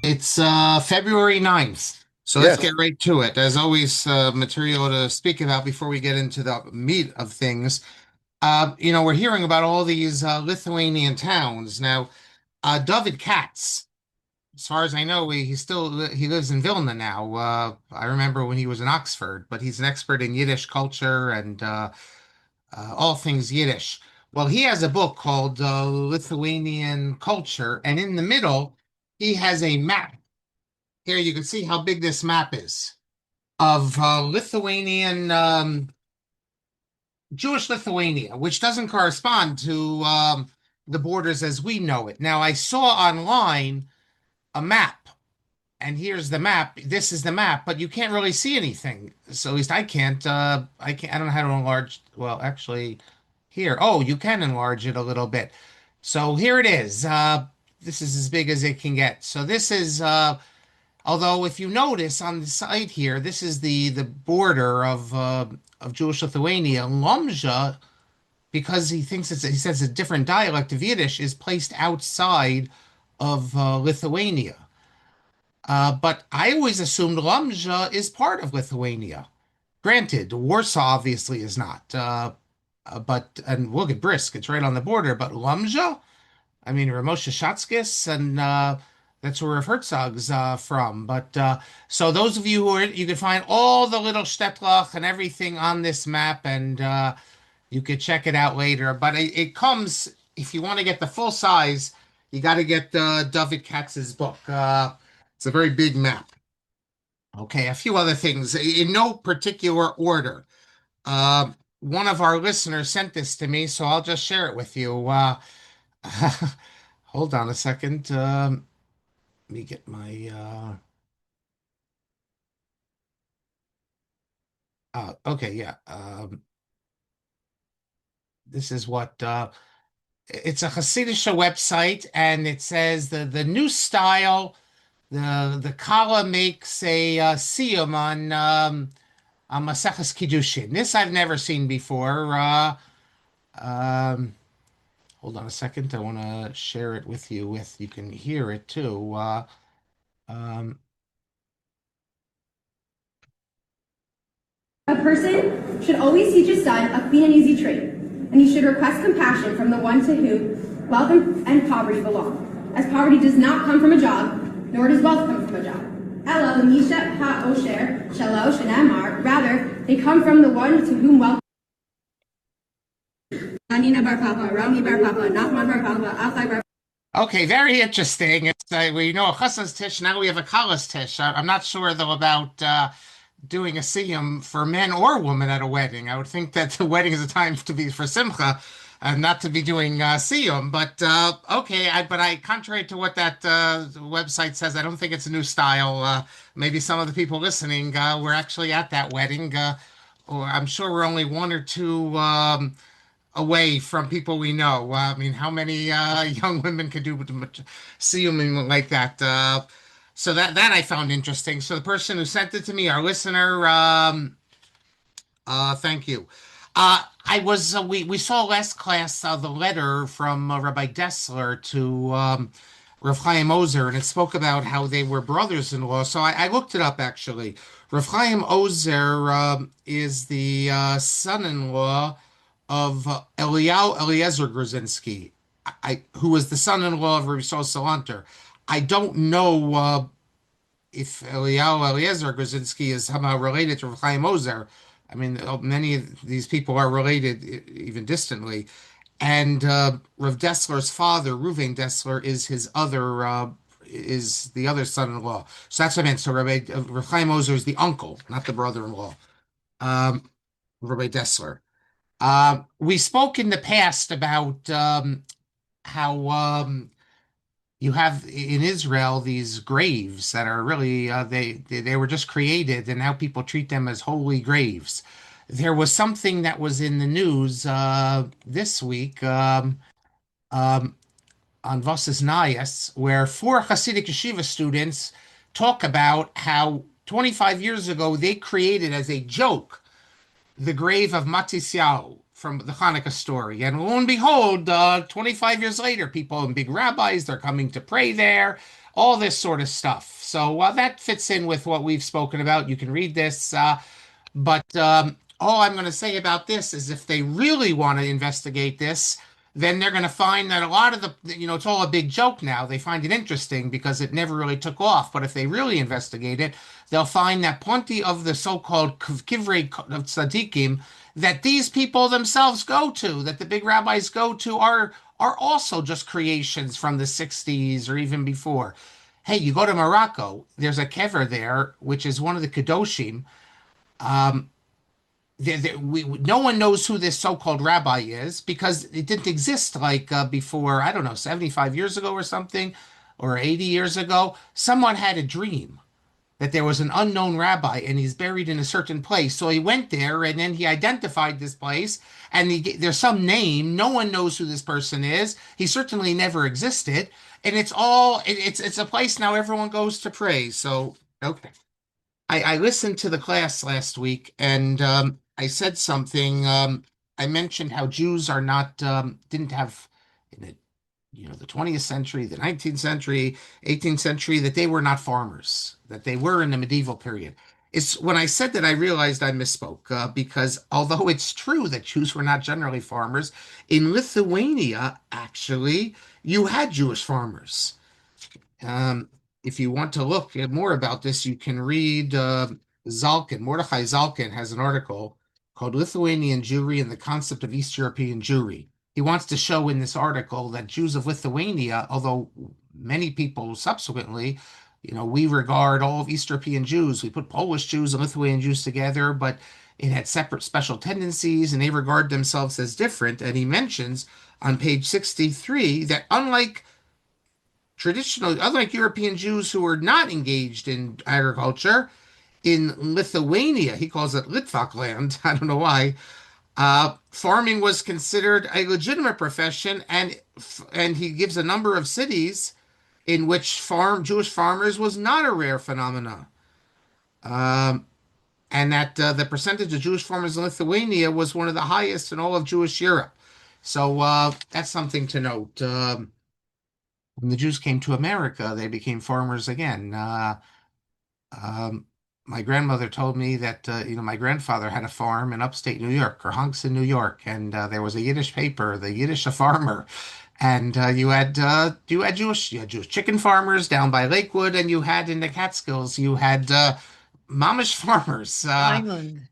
It's February 9th. So let's get Yes. right to it. As always, material to speak about before we get into the meat of things. We're hearing about all these Lithuanian towns. Now, David Katz, as far as I know, he lives in Vilna now. I remember when he was in Oxford, but he's an expert in Yiddish culture and all things Yiddish. Well, he has a book called Lithuanian Culture, and in the middle, he has a map. Here you can see how big this map is of Lithuanian, Jewish Lithuania, which doesn't correspond to the borders as we know it. Now, I saw online a map, and here's the map. This is the map, but you can't really see anything. So at least I can't. I can't. I don't know how to enlarge. Well, actually, here. Oh, you can enlarge it a little bit. So here it is. This is as big as it can get. So this is although, if you notice on the site here, this is the border of Jewish Lithuania. Lomja, because he says a different dialect of Yiddish, is placed outside of Lithuania. But I always assumed Lomja is part of Lithuania. Granted, Warsaw obviously is not. But and look at Brisk, it's right on the border. But Lomja, I mean, Ramosha Shatskis, and that's where Rav Herzog's from. But so those of you who are, you can find all the little Shtetlach and everything on this map, and you could check it out later. But it comes, if you want to get the full size, you got to get David Katz's book. It's a very big map. Okay, a few other things in no particular order. One of our listeners sent this to me, so I'll just share it with you. Hold on a second. Let me get my okay, yeah. This is what it's a Hasidic website, and it says the new style. The Kala makes a siyum on Maseches Kiddushin. This I've never seen before. Um, Hold on a second. I want to share it with you. With you can hear it too. Um, A person should always teach his son a clean and easy trade, and he should request compassion from the one to whom wealth and poverty belong, as poverty does not come from a job, nor does wealth come from a job. Ella l'misha ha'osher shalosh and amar, rather, they come from the one to whom wealth. Anina bar papa, Rami bar papa, Nachman bar papa, Achai bar. Okay, very interesting. It's we know a chassa's tish. Now we have a kalas tish. I'm not sure though about doing a siyum for men or women at a wedding. I would think that the wedding is a time to be for simcha, and not to be doing siyum. But okay, contrary to what that website says, I don't think it's a new style. Maybe some of the people listening were actually at that wedding, or I'm sure we're only one or two. Away from people we know. I mean, how many young women could do see them like that? So that I found interesting. So the person who sent it to me, our listener, thank you. I was we saw last class the letter from Rabbi Dessler to Rav Chaim Ozer, and it spoke about how they were brothers-in-law. So I looked it up actually. Rav Chaim Ozer is the son-in-law of Eliyahu Eliezer Grzinski, who was the son-in-law of Rabbi Sol Salanter. I don't know if Eliyahu Eliezer Grzinski is somehow related to Rav Chaim Ozer. I mean, many of these people are related, even distantly. And Rav Dessler's father, Reuven Dessler, is the other son-in-law. So that's what I meant. So Rav Chaim Ozer is the uncle, not the brother-in-law. Um, Rabbi Dessler. We spoke in the past about how you have in Israel these graves that are really they were just created, and now people treat them as holy graves. There was something that was in the news this week um, on Voss's Nayas, where four Hasidic yeshiva students talk about how 25 years ago they created as a joke the grave of Matisyahu from the Hanukkah story. And lo and behold, 25 years later, people and big rabbis, they're coming to pray there, all this sort of stuff. So that fits in with what we've spoken about. You can read this. But all I'm going to say about this is if they really want to investigate this, then they're going to find that a lot of it's all a big joke now. They find it interesting because it never really took off. But if they really investigate it, they'll find that plenty of the so-called kivrei of tzaddikim that these people themselves go to, that the big rabbis go to, are also just creations from the 60s or even before. Hey, you go to Morocco, there's a kever there, which is one of the Kedoshim. Um, no one knows who this so-called rabbi is because it didn't exist like before, I don't know, 75 years ago or something, or 80 years ago. Someone had a dream that there was an unknown rabbi and he's buried in a certain place. So he went there and then he identified this place and there's some name. No one knows who this person is. He certainly never existed. And it's a place now everyone goes to pray. So, okay. I listened to the class last week and I said something. I mentioned how Jews are not didn't have in the 20th century, the 19th century, 18th century, that they were not farmers, that they were in the medieval period. It's when I said that I realized I misspoke because although it's true that Jews were not generally farmers, in Lithuania, actually, you had Jewish farmers. Um, if you want to look at more about this, you can read Zalkin. Mordechai Zalkin has an article called Lithuanian Jewry and the Concept of East European Jewry. He wants to show in this article that Jews of Lithuania, although many people subsequently, we regard all of East European Jews, we put Polish Jews and Lithuanian Jews together, but it had separate special tendencies and they regard themselves as different. And he mentions on page 63 that unlike European Jews who were not engaged in agriculture, in Lithuania, he calls it Litvak land, I don't know why, farming was considered a legitimate profession, and he gives a number of cities in which Jewish farmers was not a rare phenomenon, and that the percentage of Jewish farmers in Lithuania was one of the highest in all of Jewish Europe. So that's something to note. When the Jews came to America, they became farmers again. Um, my grandmother told me that my grandfather had a farm in upstate New York or Hunks in New York, and there was a Yiddish paper, the Yiddish Farmer, and you had Jewish chicken farmers down by Lakewood, and you had in the Catskills you had Mamish farmers. Vineland.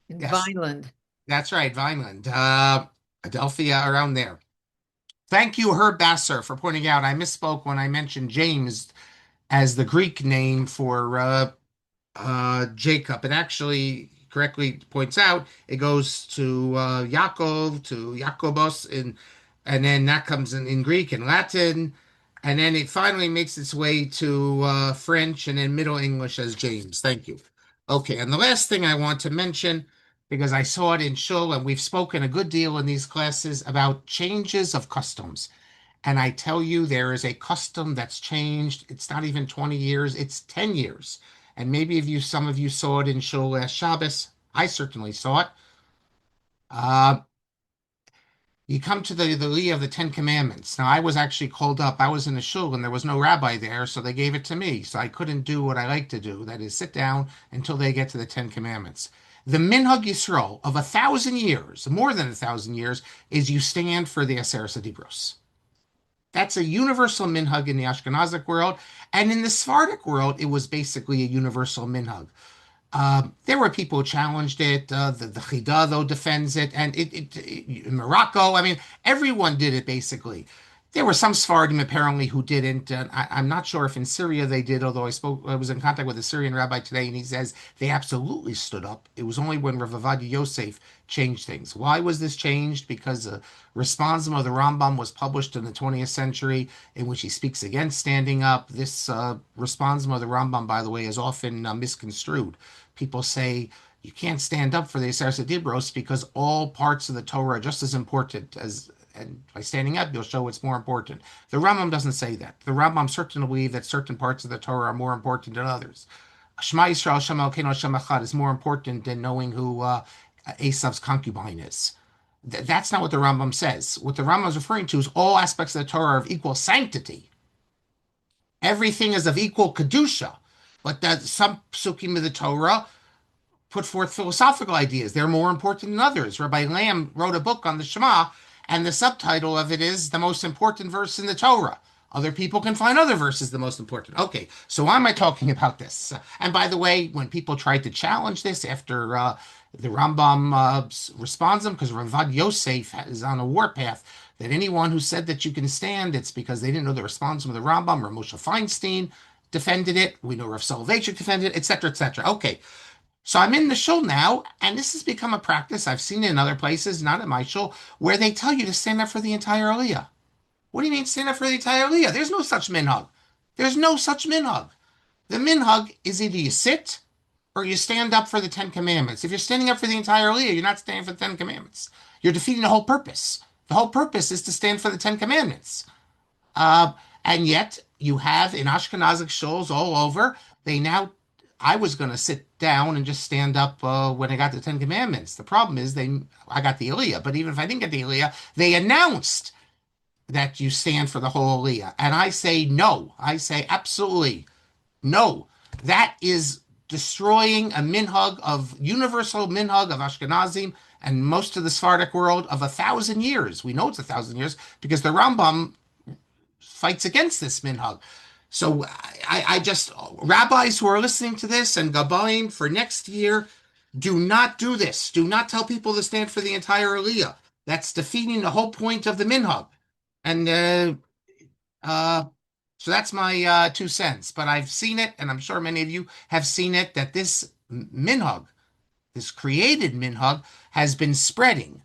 In Yes, Vineland. that's right, Vineland, Adelphia, around there. Thank you, Herb Basser, for pointing out I misspoke when I mentioned James as the Greek name for Jacob. It actually correctly points out it goes to Yaakov, to Jakobos, and then that comes in Greek and Latin, and then it finally makes its way to French and then Middle English as James. Thank you. Okay, and the last thing I want to mention, because I saw it in Shul, and we've spoken a good deal in these classes about changes of customs. And I tell you, there is a custom that's changed. It's not even 20 years, it's 10 years. And maybe some of you saw it in Shul last Shabbos. I certainly saw it. Uh, you come to the Li of the Ten Commandments. Now, I was actually called up. I was in a shul and there was no rabbi there, so they gave it to me. So I couldn't do what I like to do, that is, sit down until they get to the Ten Commandments. The Minhag Yisrael of 1,000 years, more than 1,000 years, is you stand for the Aseret Dibros. That's a universal minhag in the Ashkenazic world. And in the Sephardic world, it was basically a universal minhag. There were people who challenged it. The Chida, though, defends it. And in Morocco, I mean, everyone did it, basically. There were some Sephardim, apparently, who didn't. And I'm not sure if in Syria they did, although I was in contact with a Syrian rabbi today, and he says they absolutely stood up. It was only when Rav Ovadia Yosef changed things. Why was this changed? Because the Responsum of the Rambam was published in the 20th century, in which he speaks against standing up. This Responsum of the Rambam, by the way, is often misconstrued. People say you can't stand up for the Aseret Dibros because all parts of the Torah are just as important as, and by standing up, you'll show it's more important. The Rambam doesn't say that. The Rambam certainly believes that certain parts of the Torah are more important than others. Shema Yisrael, Shema Elokeinu, Hashem Echad is more important than knowing who Esav's concubine is. That's not what the Rambam says. What the Rambam is referring to is all aspects of the Torah are of equal sanctity. Everything is of equal kedusha, but that some psukim of the Torah put forth philosophical ideas. They're more important than others. Rabbi Lamb wrote a book on the Shema, and the subtitle of it is the most important verse in the Torah. Other people can find other verses the most important. Okay, so why am I talking about this? And by the way, when people tried to challenge this after the Rambam responds them, because Ravad Yosef is on a warpath, that anyone who said that you can stand, it's because they didn't know the response from the Rambam, or Moshe Feinstein defended it. We know Rav Soloveitchik defended it, etc., etc. Okay, so I'm in the shul now, and this has become a practice. I've seen it in other places, not at my shul, where they tell you to stand up for the entire aliyah. What do you mean stand up for the entire aliyah? There's no such minhag. There's no such minhag. The minhag is either you sit or you stand up for the Ten Commandments. If you're standing up for the entire aliyah, you're not standing for the Ten Commandments. You're defeating the whole purpose. The whole purpose is to stand for the Ten Commandments. Uh, and yet you have in Ashkenazic shuls all over, they now, I was going to sit down and just stand up when I got the Ten Commandments. The problem is I got the Aliyah, but even if I didn't get the Aliyah, they announced that you stand for the whole Aliyah. And I say no. I say absolutely no. That is destroying a minhag of universal minhag of Ashkenazim and most of the Sephardic world of 1,000 years. We know it's 1,000 years because the Rambam fights against this minhag. So I just, rabbis who are listening to this and Gabbaim for next year, do not do this. Do not tell people to stand for the entire Aliyah. That's defeating the whole point of the minhag. And uh, so that's my 2 cents. But I've seen it, and I'm sure many of you have seen it, that this minhag, this created minhag, has been spreading.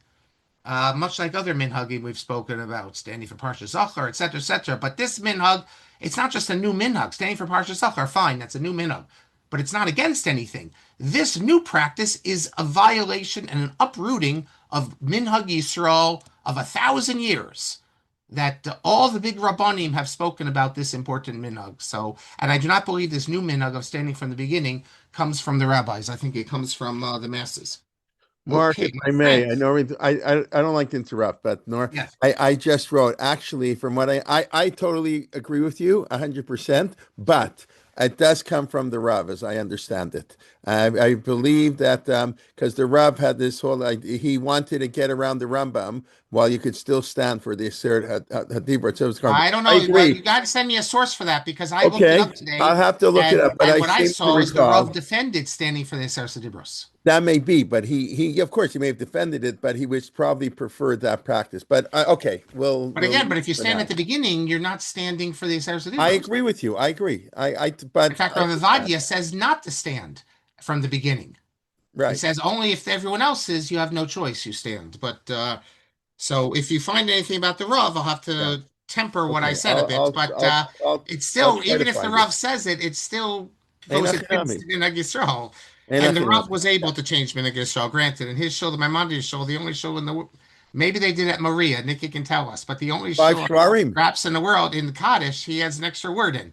Much like other minhagim we've spoken about, standing for Parsha Zachar, etc., etc. But this minhag, it's not just a new minhag. Standing for Parsha Zachar, fine, that's a new minhag, but it's not against anything. This new practice is a violation and an uprooting of minhag Yisrael of 1,000 years. That all the big rabbanim have spoken about this important minhag. So, and I do not believe this new minhag of standing from the beginning comes from the rabbis. I think it comes from the masses. Mark, Okay, if my I may, friend. I know I don't like to interrupt, but nor Yes. I just wrote actually from what I totally agree with you 100%, but it does come from the Rav as I understand it. I believe that because the Rav had this whole idea, he wanted to get around the Rambam while you could still stand for the Aseret Hadibra. So I don't I know. Well, agree. you got to send me a source for that because I looked it Okay, up today, I'll have to look it up, but and I what I seem to saw is the Rav recall. defended standing for the Eser Dibros. That may be, but he of course he may have defended it, but he was probably preferred that practice. But okay, But we'll again, leave but it if you for stand at now. the beginning, you're not standing for the Eser I Dibros. agree with you. I agree. In But fact, I Rav understand. Avadia says not to stand from the beginning. He Right. says only if everyone else is, you have no choice, you stand. But so if you find anything about the Rav, I'll have Yeah. to temper what I Okay. said a bit. But it's I'll still, try to even if the find it. Rav says it, it still Ein goes against achinami. the Minhag Yisrael. Ein And the Rav achinami. was able to change Minhag Yisrael, granted. In his show, the Maimonides show, the only show in the, maybe they did at Maria, Nikki can tell us, but the only Five show on shvarim. Raps in the world, in the Kaddish, he has an extra word in,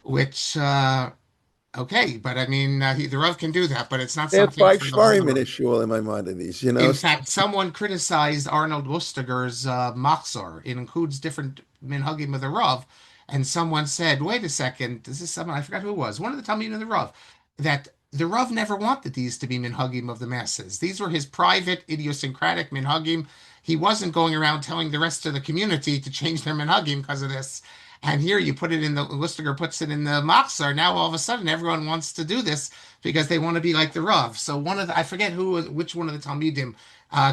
which, okay, but I mean, the Rav can do that, but it's not They had something five for the whole shvarim in world. his shul in my mind of these, you know. In fact, someone criticized Arnold Wustiger's Machzor. It includes different minhagim of the Rav, and someone said, "Wait a second, this is someone I forgot who it was. One of the Talmidim of the Rav, that the Rav never wanted these to be minhagim of the masses. These were his private, idiosyncratic minhagim. He wasn't going around telling the rest of the community to change their minhagim because of this." And here you put it in the Lustiger puts it in the Machzor. Now all of a sudden everyone wants to do this because they want to be like the Rav. So one of the, I forget which one of the Talmidim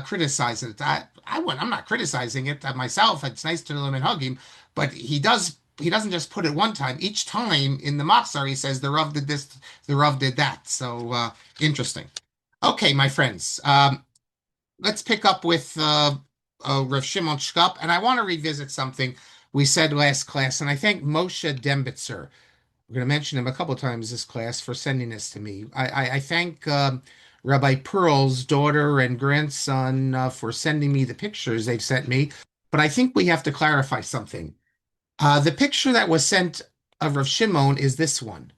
criticized it. I'm not criticizing it myself. It's nice to know him and hug him, but he does. He doesn't just put it one time. Each time in the Machzor, he says the Rav did this, the Rav did that. So interesting. Okay, my friends, let's pick up with Rav Shimon Shkop, and I want to revisit something we said last class, and I thank Moshe Dembitzer. We're going to mention him a couple of times this class for sending this to me. I thank Rabbi Pearl's daughter and grandson for sending me the pictures they've sent me, but I think we have to clarify something. The picture that was sent of Rav Shimon is this one.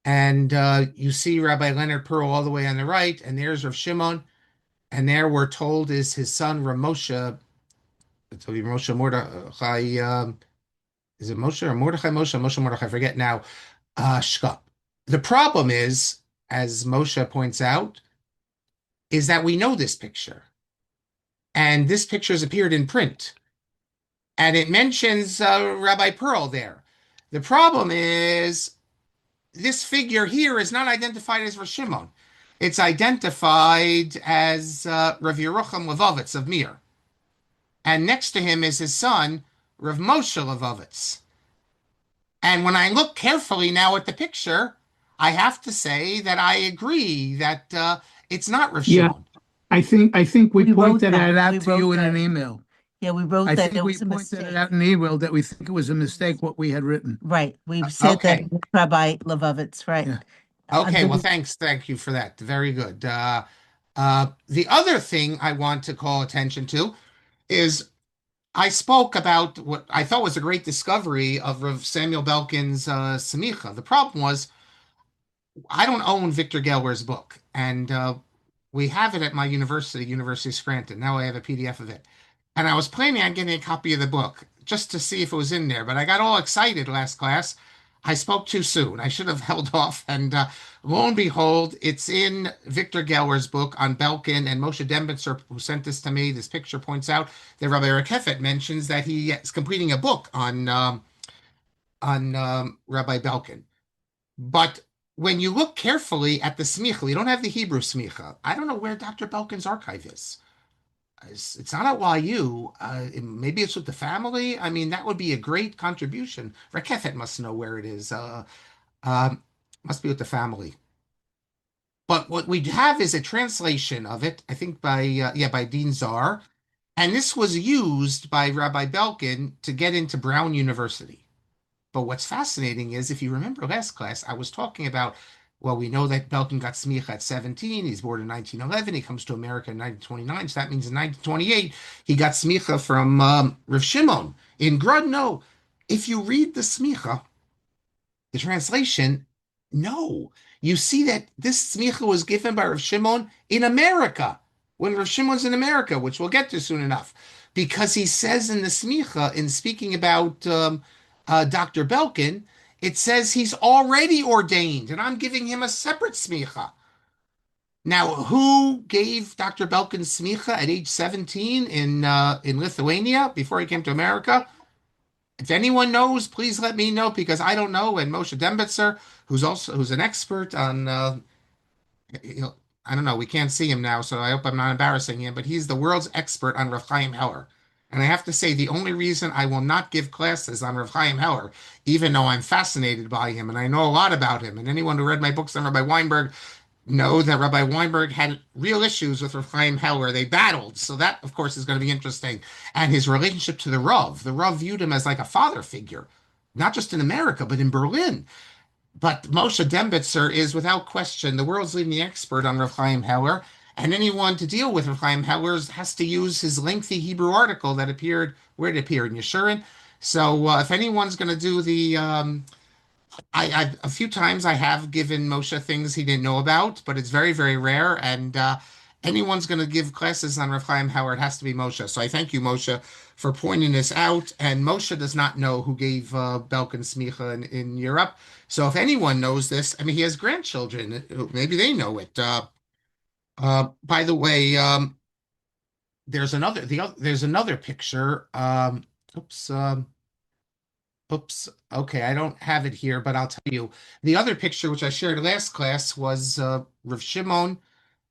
And you see Rabbi Leonard Pearl all the way on the right, and there's Rav Shimon. And there we're told is his son Ramosha. It's Moshe Mordechai. Is it Moshe or Mordechai? Moshe Mordechai. I forget now. Shkop. The problem is, as Moshe points out, is that we know this picture, and this picture has appeared in print, and it mentions Rabbi Pearl there. The problem is this figure here is not identified as Rav Shimon. It's identified as Rav Yerucham Levovitz of Mir. And next to him is his son, Rav Moshe Levovitz. And when I look carefully now at the picture, I have to say that I agree that it's not Rav Yeah, Shimon. I think we We wrote pointed that. it out We to you wrote in an that. email. Yeah, we wrote I that think it we was a pointed it mistake. out in an email that we think it was a mistake what we had written. Right. We said that Okay. Rabbi Levovitz, right. Yeah. Okay, well, thanks. Thank you for that. Very good. The other thing I want to call attention to is I spoke about what I thought was a great discovery of Rav Samuel Belkin's semikhah. The problem was I don't own Victor Geller's book, and we have it at my university, University of Scranton. Now I have a PDF of it, and I was planning on getting a copy of the book just to see if it was in there. But I got all excited last class. I spoke too soon. I should have held off, and lo and behold, it's in Victor Geller's book on Belkin. And Moshe Dembitzer, who sent this to me, this picture points out that Rabbi Rekefet mentions that he is completing a book on Rabbi Belkin. But when you look carefully at the smicha, you don't have the Hebrew smicha. I don't know where Dr. Belkin's archive is. It's not at YU. Maybe it's with the family. I mean, that would be a great contribution. Rekefet must know where it is. Um, must be with the family. But what we have is a translation of it, I think by Dean Czar, and this was used by Rabbi Belkin to get into Brown University. But what's fascinating is, if you remember last class, I was talking about, well, we know that Belkin got smicha at 17. He's born in 1911. He comes to America in 1929. So that means in 1928, he got smicha from Rav Shimon in Grodno. If you read the smicha, the translation, no. You see that this smicha was given by Rav Shimon in America, when Rav Shimon's in America, which we'll get to soon enough. Because he says in the smicha, in speaking about Dr. Belkin, it says he's already ordained, and I'm giving him a separate smicha. Now, who gave Dr. Belkin smicha at age 17 in Lithuania before he came to America? If anyone knows, please let me know because I don't know. And Moshe Dembitzer, who's an expert on, I don't know, we can't see him now, so I hope I'm not embarrassing him, but he's the world's expert on Rav Chaim Heller. And I have to say, the only reason I will not give classes on Rav Chaim Heller, even though I'm fascinated by him and I know a lot about him, and anyone who read my books on Rabbi Weinberg know that Rabbi Weinberg had real issues with Rav Chaim Heller. They battled. So that, of course, is going to be interesting. And his relationship to the Rav. The Rav viewed him as like a father figure, not just in America, but in Berlin. But Moshe Dembitzer is, without question, the world's leading expert on Rav Chaim Heller. And anyone to deal with Rav Chaim Heller has to use his lengthy Hebrew article that appeared, where it appeared, in Yeshurun. So if anyone's going to do the I a few times I have given Moshe things he didn't know about, but it's very, very rare. And anyone's going to give classes on Rav Chaim Howard has to be Moshe. So I thank you, Moshe, for pointing this out. And Moshe does not know who gave Belkin smicha in Europe. So if anyone knows this, I mean, he has grandchildren. Maybe they know it. By the way, there's another picture. Oops. Oops. Okay, I don't have it here, but I'll tell you. The other picture, which I shared last class, was Rav Shimon,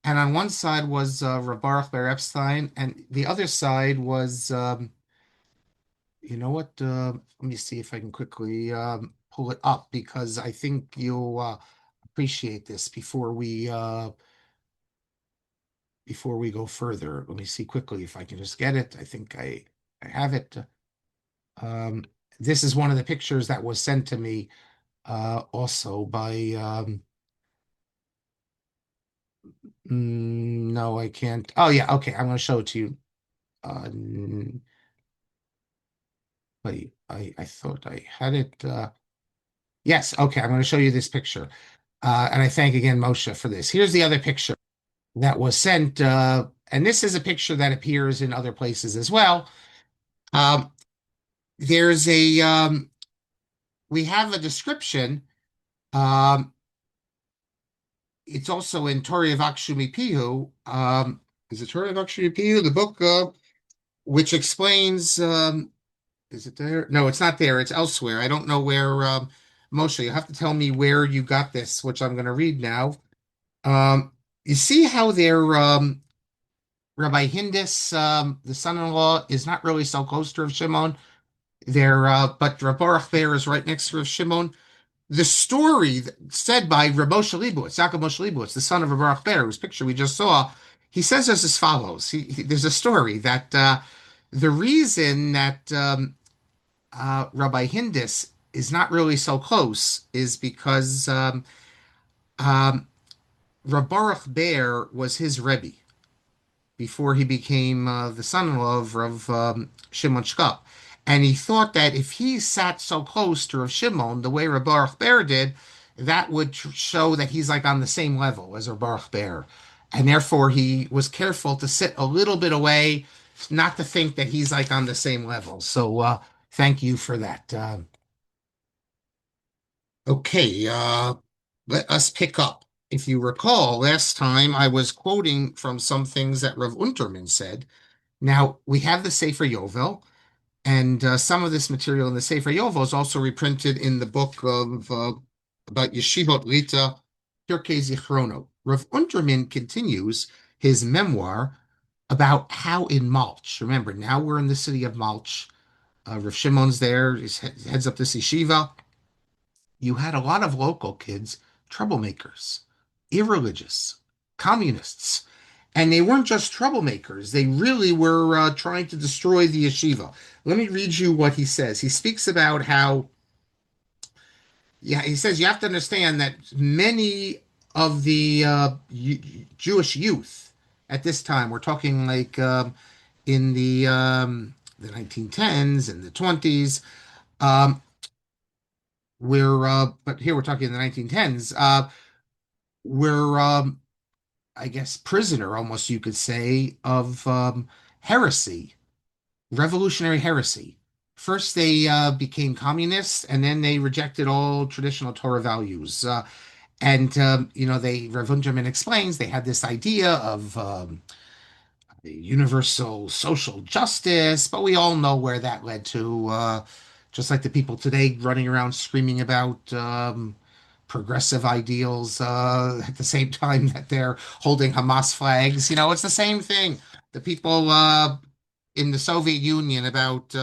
and on one side was Rav Baruch Ber Epstein, and the other side was, you know what? Let me see if I can quickly pull it up because I think you'll appreciate this before we go further. Let me see quickly if I can just get it. I think I have it. Um, this is one of the pictures that was sent to me also by no, I can't. Oh yeah, okay, I'm going to show it to you. Wait, I thought I had it. Yes, okay, I'm going to show you this picture. And I thank again Moshe for this. Here's the other picture that was sent and this is a picture that appears in other places as well. Um, there's a we have a description. Um, it's also in Torah Vakshumi Pihu. Is it Torah Vakshumi Pihu, the book which explains? Is it there? No, it's not there. It's elsewhere. I don't know where. Moshe, you have to tell me where you got this, which I'm going to read now. You see how their Rabbi Hindis, the son-in-law, is not really so close to Rav Shimon. But Rav Baruch Ber is right next to Rav Shimon. The story said by Rav Moshe Leibowitz, Yaakov Moshe Leibowitz, the son of Rav Baruch Ber, whose picture we just saw, he says as follows. There's a story that the reason that Rabbi Hindis is not really so close is because um, Rav Baruch Ber was his Rebbe before he became the son-in-law of Rav Shimon Shkop. And he thought that if he sat so close to Rav Shimon the way Rav Baruch Ber did, that would show that he's like on the same level as Rav Baruch Ber. And therefore he was careful to sit a little bit away, not to think that he's like on the same level. So thank you for that. Okay, let us pick up. If you recall, last time I was quoting from some things that Rav Unterman said. Now, we have the Sefer Yovel, and some of this material in the Sefer Yovel is also reprinted in the book of about Yeshivot Lita, Pirkei Zichrono. Rav Unterman continues his memoir about how in Maltch, remember, now we're in the city of Maltch, Rav Shimon's there, he heads up this yeshiva. You had a lot of local kids, troublemakers, irreligious, communists. And they weren't just troublemakers. They really were trying to destroy the yeshiva. Let me read you what he says. He speaks about how, yeah, he says you have to understand that many of the Jewish youth at this time, we're talking like in the 1910s and the 20s, um, but here we're talking in the 1910s, we're I guess, prisoner, almost you could say, of heresy, revolutionary heresy. First, they became communists, and then they rejected all traditional Torah values. Rav Unterman explains they had this idea of universal social justice, but we all know where that led to. Just like the people today running around screaming about progressive ideals at the same time that they're holding Hamas flags. It's the same thing. The people in the Soviet Union about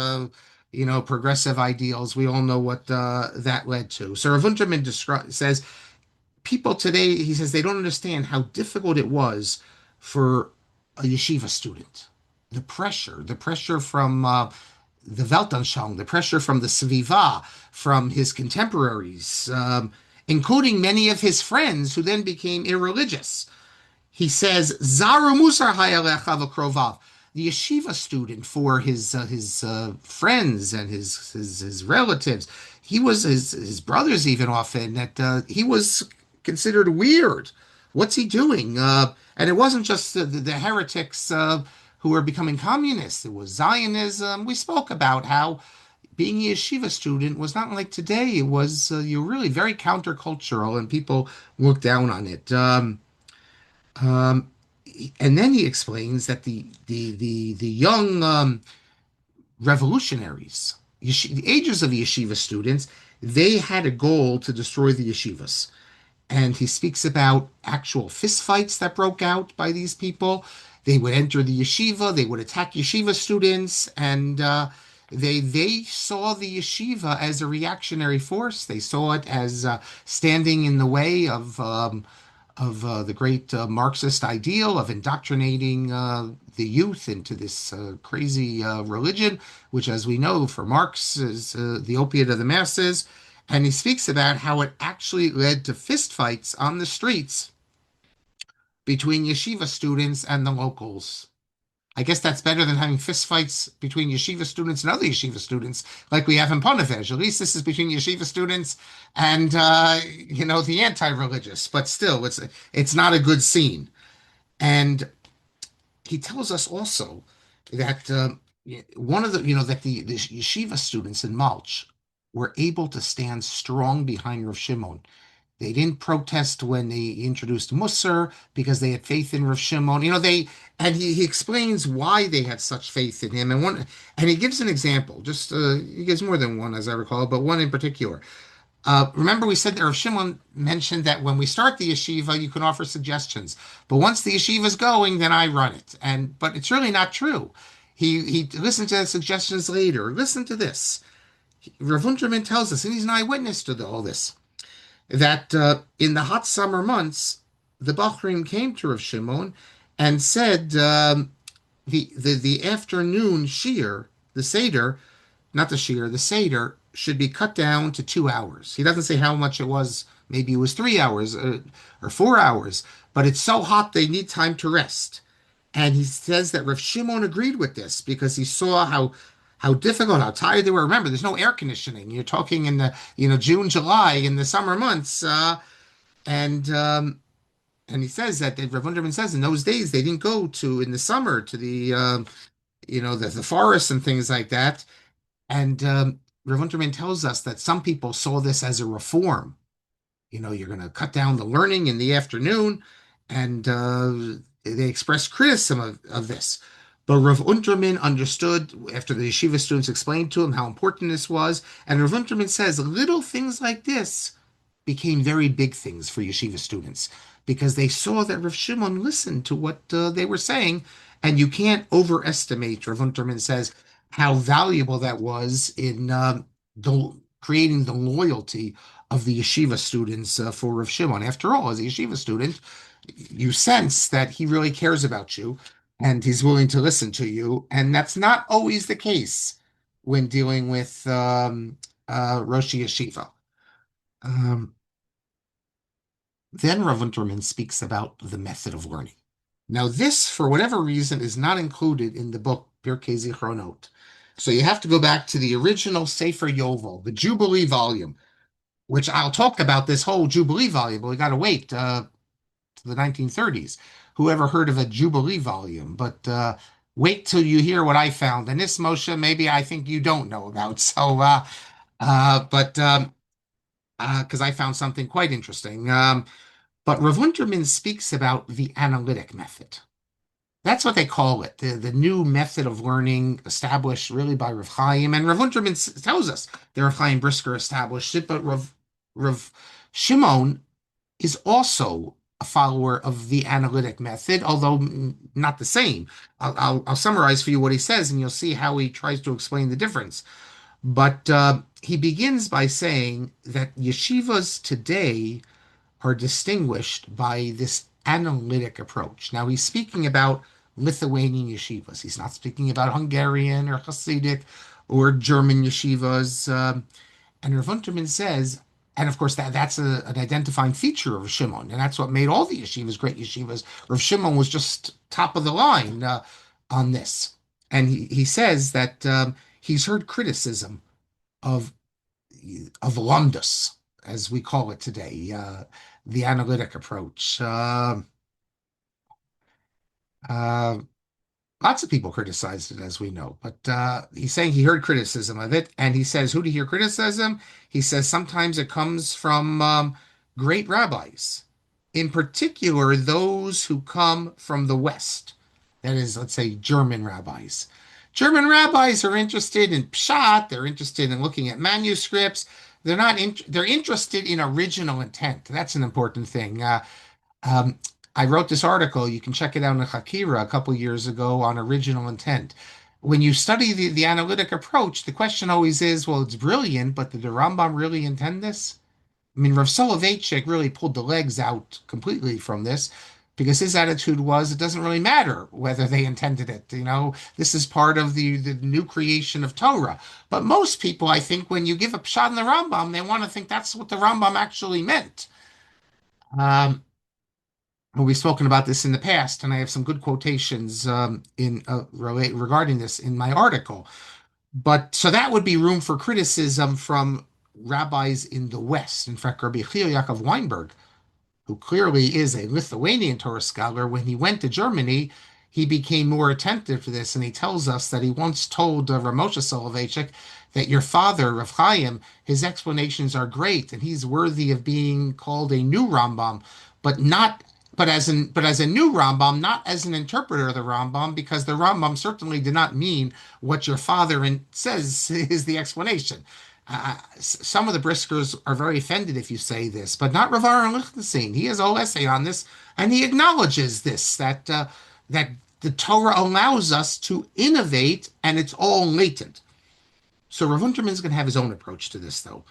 progressive ideals. We all know what that led to. So Rav Unterman says people today, he says, they don't understand how difficult it was for a yeshiva student. The pressure from the Weltanschauung, the pressure from the Sviva, from his contemporaries, including many of his friends who then became irreligious. He says, Zaru Musar Hayalecha v'krovav. The yeshiva student for his friends and his relatives, he was his brothers even often, that he was considered weird. What's he doing? And it wasn't just the heretics who were becoming communists. It was Zionism. We spoke about how being a yeshiva student was not like today. It was you're really very countercultural, and people looked down on it. Um, and then he explains that the young revolutionaries, the ages of the yeshiva students, they had a goal to destroy the yeshivas. And he speaks about actual fistfights that broke out by these people. They would enter the yeshiva, they would attack yeshiva students, and they saw the yeshiva as a reactionary force. They saw it as standing in the way of the great Marxist ideal of indoctrinating the youth into this crazy religion, which, as we know, for Marx is the opiate of the masses. And he speaks about how it actually led to fistfights on the streets between yeshiva students and the locals. I guess that's better than having fistfights between yeshiva students and other yeshiva students, like we have in Ponevej. At least this is between yeshiva students and the anti-religious. But still, it's not a good scene. And he tells us also that one of that the yeshiva students in Maltch were able to stand strong behind Rav Shimon. They didn't protest when they introduced Musar because they had faith in Rav Shimon. He explains why they had such faith in him. And he gives an example. Just he gives more than one, as I recall, but one in particular. Remember, we said that Rav Shimon mentioned that when we start the yeshiva, you can offer suggestions, but once the yeshiva is going, then I run it. But it's really not true. He listened to the suggestions later. Listen to this. Rav Unterman tells us, and he's an eyewitness to all this, that in the hot summer months, the Bachrim came to Rav Shimon and said the afternoon shiur, the seder, not the shiur, the seder should be cut down to 2 hours. He doesn't say how much it was. Maybe it was 3 hours or 4 hours, but it's so hot they need time to rest. And he says that Rav Shimon agreed with this because he saw how difficult, how tired they were. Remember, there's no air conditioning. You're talking in the June, July, in the summer months, and and he says that Rav Unterman says in those days they didn't go to in the summer to the forests and things like that. And Rav Unterman tells us that some people saw this as a reform. You're going to cut down the learning in the afternoon, and they expressed criticism of this. But Rav Unterman understood after the yeshiva students explained to him how important this was. And Rav Unterman says little things like this became very big things for yeshiva students because they saw that Rav Shimon listened to what they were saying. And you can't overestimate, Rav Unterman says, how valuable that was in creating the loyalty of the yeshiva students for Rav Shimon. After all, as a yeshiva student, you sense that he really cares about you and he's willing to listen to you. And that's not always the case when dealing with Rosh Yeshiva. Then Rav Unterman speaks about the method of learning. Now, this, for whatever reason, is not included in the book Pirkei Zichronot. So you have to go back to the original Sefer Yovel, the Jubilee volume, which I'll talk about this whole Jubilee volume, but we got to wait to the 1930s. Whoever heard of a Jubilee volume? But wait till you hear what I found. And this, Moshe, maybe I think you don't know about. So, because I found something quite interesting. But Rav Unterman speaks about the analytic method. That's what they call it, the new method of learning established really by Rav Chaim. And Rav Unterman tells us that Rav Chaim Brisker established it, but Rav Shimon is also a follower of the analytic method, although not the same. I'll summarize for you what he says, and you'll see how he tries to explain the difference. But he begins by saying that yeshivas today are distinguished by this analytic approach. Now, he's speaking about Lithuanian yeshivas. He's not speaking about Hungarian or Hasidic or German yeshivas. And Rav Unterman says, and of course, that's an identifying feature of Shimon, and that's what made all the yeshivas great yeshivas. Rav Shimon was just top of the line on this. And he says that he's heard criticism of lumdus, as we call it today, the analytic approach. Lots of people criticized it, as we know, but he's saying he heard criticism of it, and he says, who do you hear criticism? He says sometimes it comes from great rabbis, in particular those who come from the West. That is, let's say, German rabbis. German rabbis are interested in pshat. They're interested in looking at manuscripts. They're interested in original intent. That's an important thing. I wrote this article. You can check it out in Hakira a couple years ago on original intent. When you study the analytic approach, the question always is, well, it's brilliant, but did the Rambam really intend this? I mean, Rav Soloveitchik really pulled the legs out completely from this because his attitude was it doesn't really matter whether they intended it. This is part of the new creation of Torah. But most people, I think, when you give a pshat in the Rambam, they want to think that's what the Rambam actually meant. We've spoken about this in the past, and I have some good quotations regarding this in my article. But so that would be room for criticism from rabbis in the West. In fact, Rabbi Yaakov Weinberg, who clearly is a Lithuanian Torah scholar, when he went to Germany, he became more attentive to this, and he tells us that he once told Ramosha Soloveitchik that your father, Rav Chaim, his explanations are great, and he's worthy of being called a new Rambam, but not but as a new Rambam, not as an interpreter of the Rambam, because the Rambam certainly did not mean what your father says is the explanation. Some of the Briskers are very offended if you say this, but not Rav Aaron Lichtenstein. He has a whole essay on this, and he acknowledges this that the Torah allows us to innovate, and it's all latent. So Rav Unterman is going to have his own approach to this, though,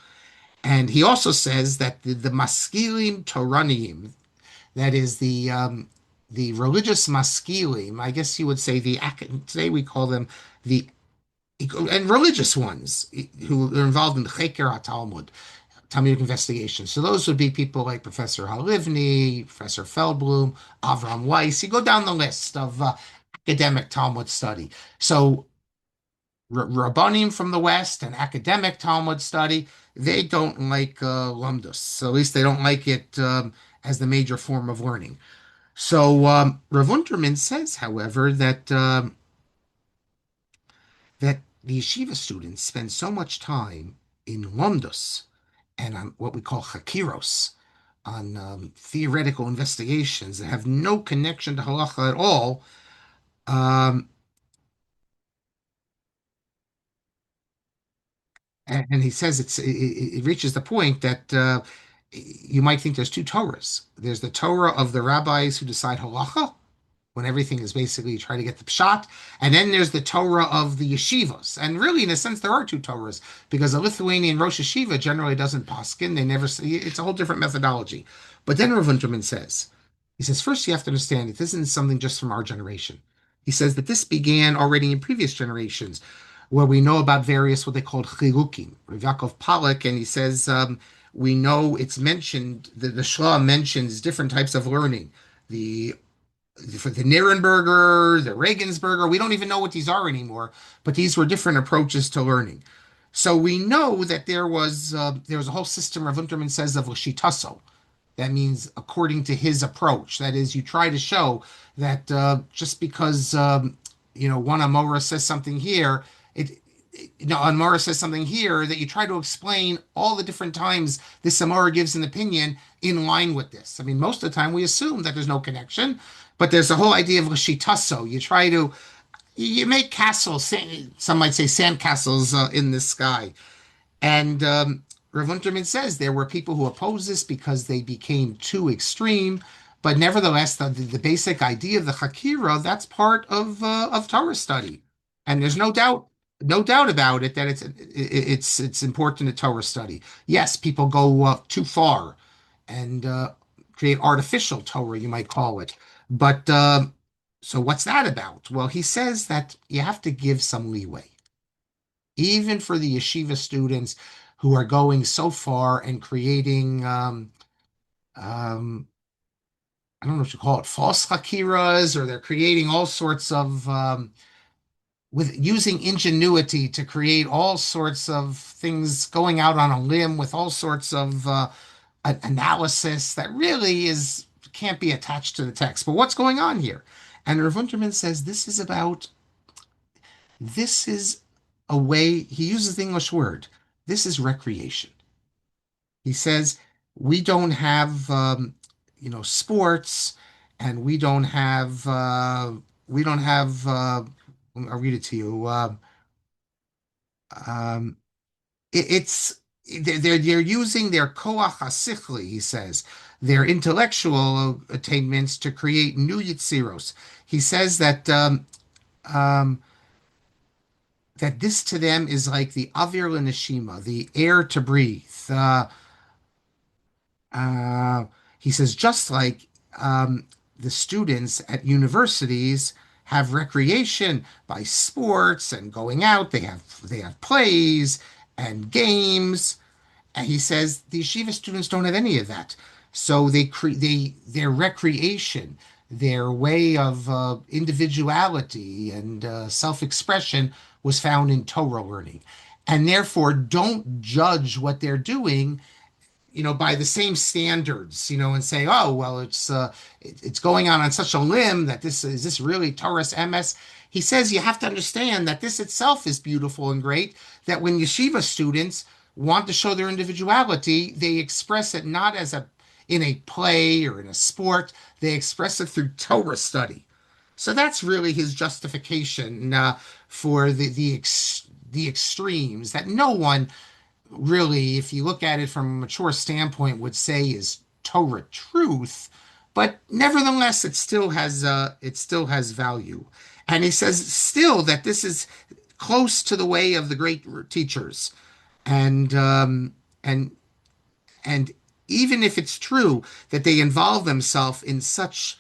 and he also says that the maskilim Toranim, that is the religious maskilim, I guess you would say today we call them the and religious ones who are involved in the Cheker HaTalmud, Talmudic investigation. So those would be people like Professor Halivni, Professor Feldblum, Avram Weiss. You go down the list of academic Talmud study. So Rabbanim from the West and academic Talmud study, they don't like Lumdus. So at least they don't like it as the major form of learning. So Rav Unterman says, however, that the yeshiva students spend so much time in Lumdus and on what we call chakiros, on theoretical investigations that have no connection to halacha at all. Um, and he says it reaches the point that you might think there's two Torahs. There's the Torah of the rabbis who decide halacha, when everything is basically trying to get the pshat. And then there's the Torah of the yeshivas. And really, in a sense, there are two Torahs, because a Lithuanian Rosh Yeshiva generally doesn't paskin. They never see, it's a whole different methodology. But then Rav Unterman says, he says, first you have to understand this isn't something just from our generation. He says that this began already in previous generations, where we know about various what they called chilukim. Rav Yaakov Pollock, and he says, we know it's mentioned, the Shla mentions different types of learning. The for the Nirenberger, the Regensburger, we don't even know what these are anymore, but these were different approaches to learning. So we know that there was a whole system, Rav Unterman says, of l'shitaso. That means according to his approach. That is, you try to show that just because one Amora says something here, Amora says something here, that you try to explain all the different times this Amora gives an opinion in line with this. I mean, most of the time we assume that there's no connection, but there's a whole idea of l'shitaso. You make castles, some might say sandcastles in the sky. And Rav Unterman says there were people who opposed this because they became too extreme. But nevertheless, the basic idea of the Hakira, that's part of Torah study. And there's no doubt about it that it's important to Torah study. Yes, people go too far and create artificial Torah, you might call it. But so what's that about? Well, he says that you have to give some leeway, even for the yeshiva students who are going so far and creating, I don't know what you call it, false hakiras, or they're creating all sorts of, with using ingenuity to create all sorts of things, going out on a limb with all sorts of analysis that really can't be attached to the text. But what's going on here? And Rav Unterman says this is a way, he uses the English word, this is recreation. He says we don't have sports, and I'll read it to you. It's they're using their koach hasichli, he says, their intellectual attainments to create new yitziros. He says that this to them is like the avir l'neshima, the air to breathe. He says just like the students at universities have recreation by sports and going out, they have plays and games. And he says the yeshiva students don't have any of that. So their recreation, their way of individuality and self-expression was found in Torah learning. And therefore, don't judge what they're doing by the same standards, and say, oh, well, it's going on such a limb that this really Torah's MS. He says you have to understand that this itself is beautiful and great, that when yeshiva students want to show their individuality, they express it not as in a play or in a sport, they express it through Torah study. So that's really his justification for the extremes that no one really, if you look at it from a mature standpoint, would say is Torah truth, but nevertheless, it still has value. And he says still that this is close to the way of the great teachers, and and and even if it's true that they involve themselves in such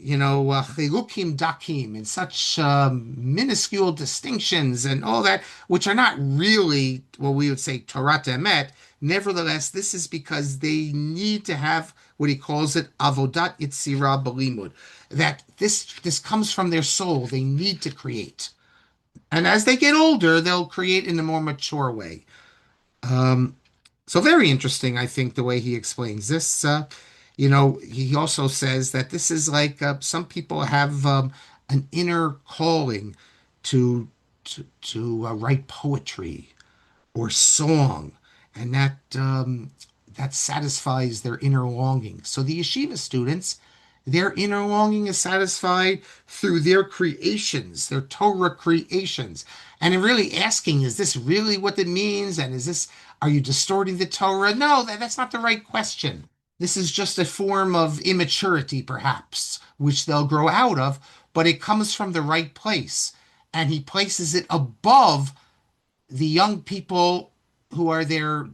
chilukim dakim, in such minuscule distinctions and all that, which are not really what we would say Torat Emet. Nevertheless, this is because they need to have what he calls it avodat yitzira b'limud, that this comes from their soul. They need to create, and as they get older, they'll create in a more mature way. Um, so very interesting, I think, the way he explains this. He also says that this is like some people have an inner calling to write poetry or song, and that satisfies their inner longing. So the yeshiva students, their inner longing is satisfied through their creations, their Torah creations. And in really asking, is this really what it means? And are you distorting the Torah? No, that's not the right question. This is just a form of immaturity, perhaps, which they'll grow out of, but it comes from the right place. And he places it above the young people who are their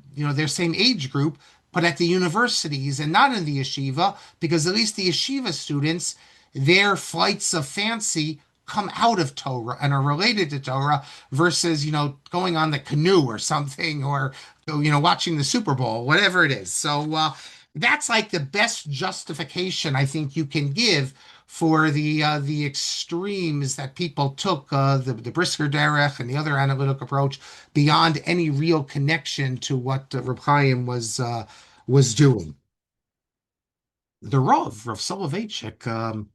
same age group, but at the universities and not in the yeshiva, because at least the yeshiva students, their flights of fancy come out of Torah and are related to Torah versus, going on the canoe or something, or, watching the Super Bowl, whatever it is. So that's like the best justification I think you can give for the extremes that people took, the Brisker Derech and the other analytic approach, beyond any real connection to what Reb Chaim was doing. The Rav Soloveitchik,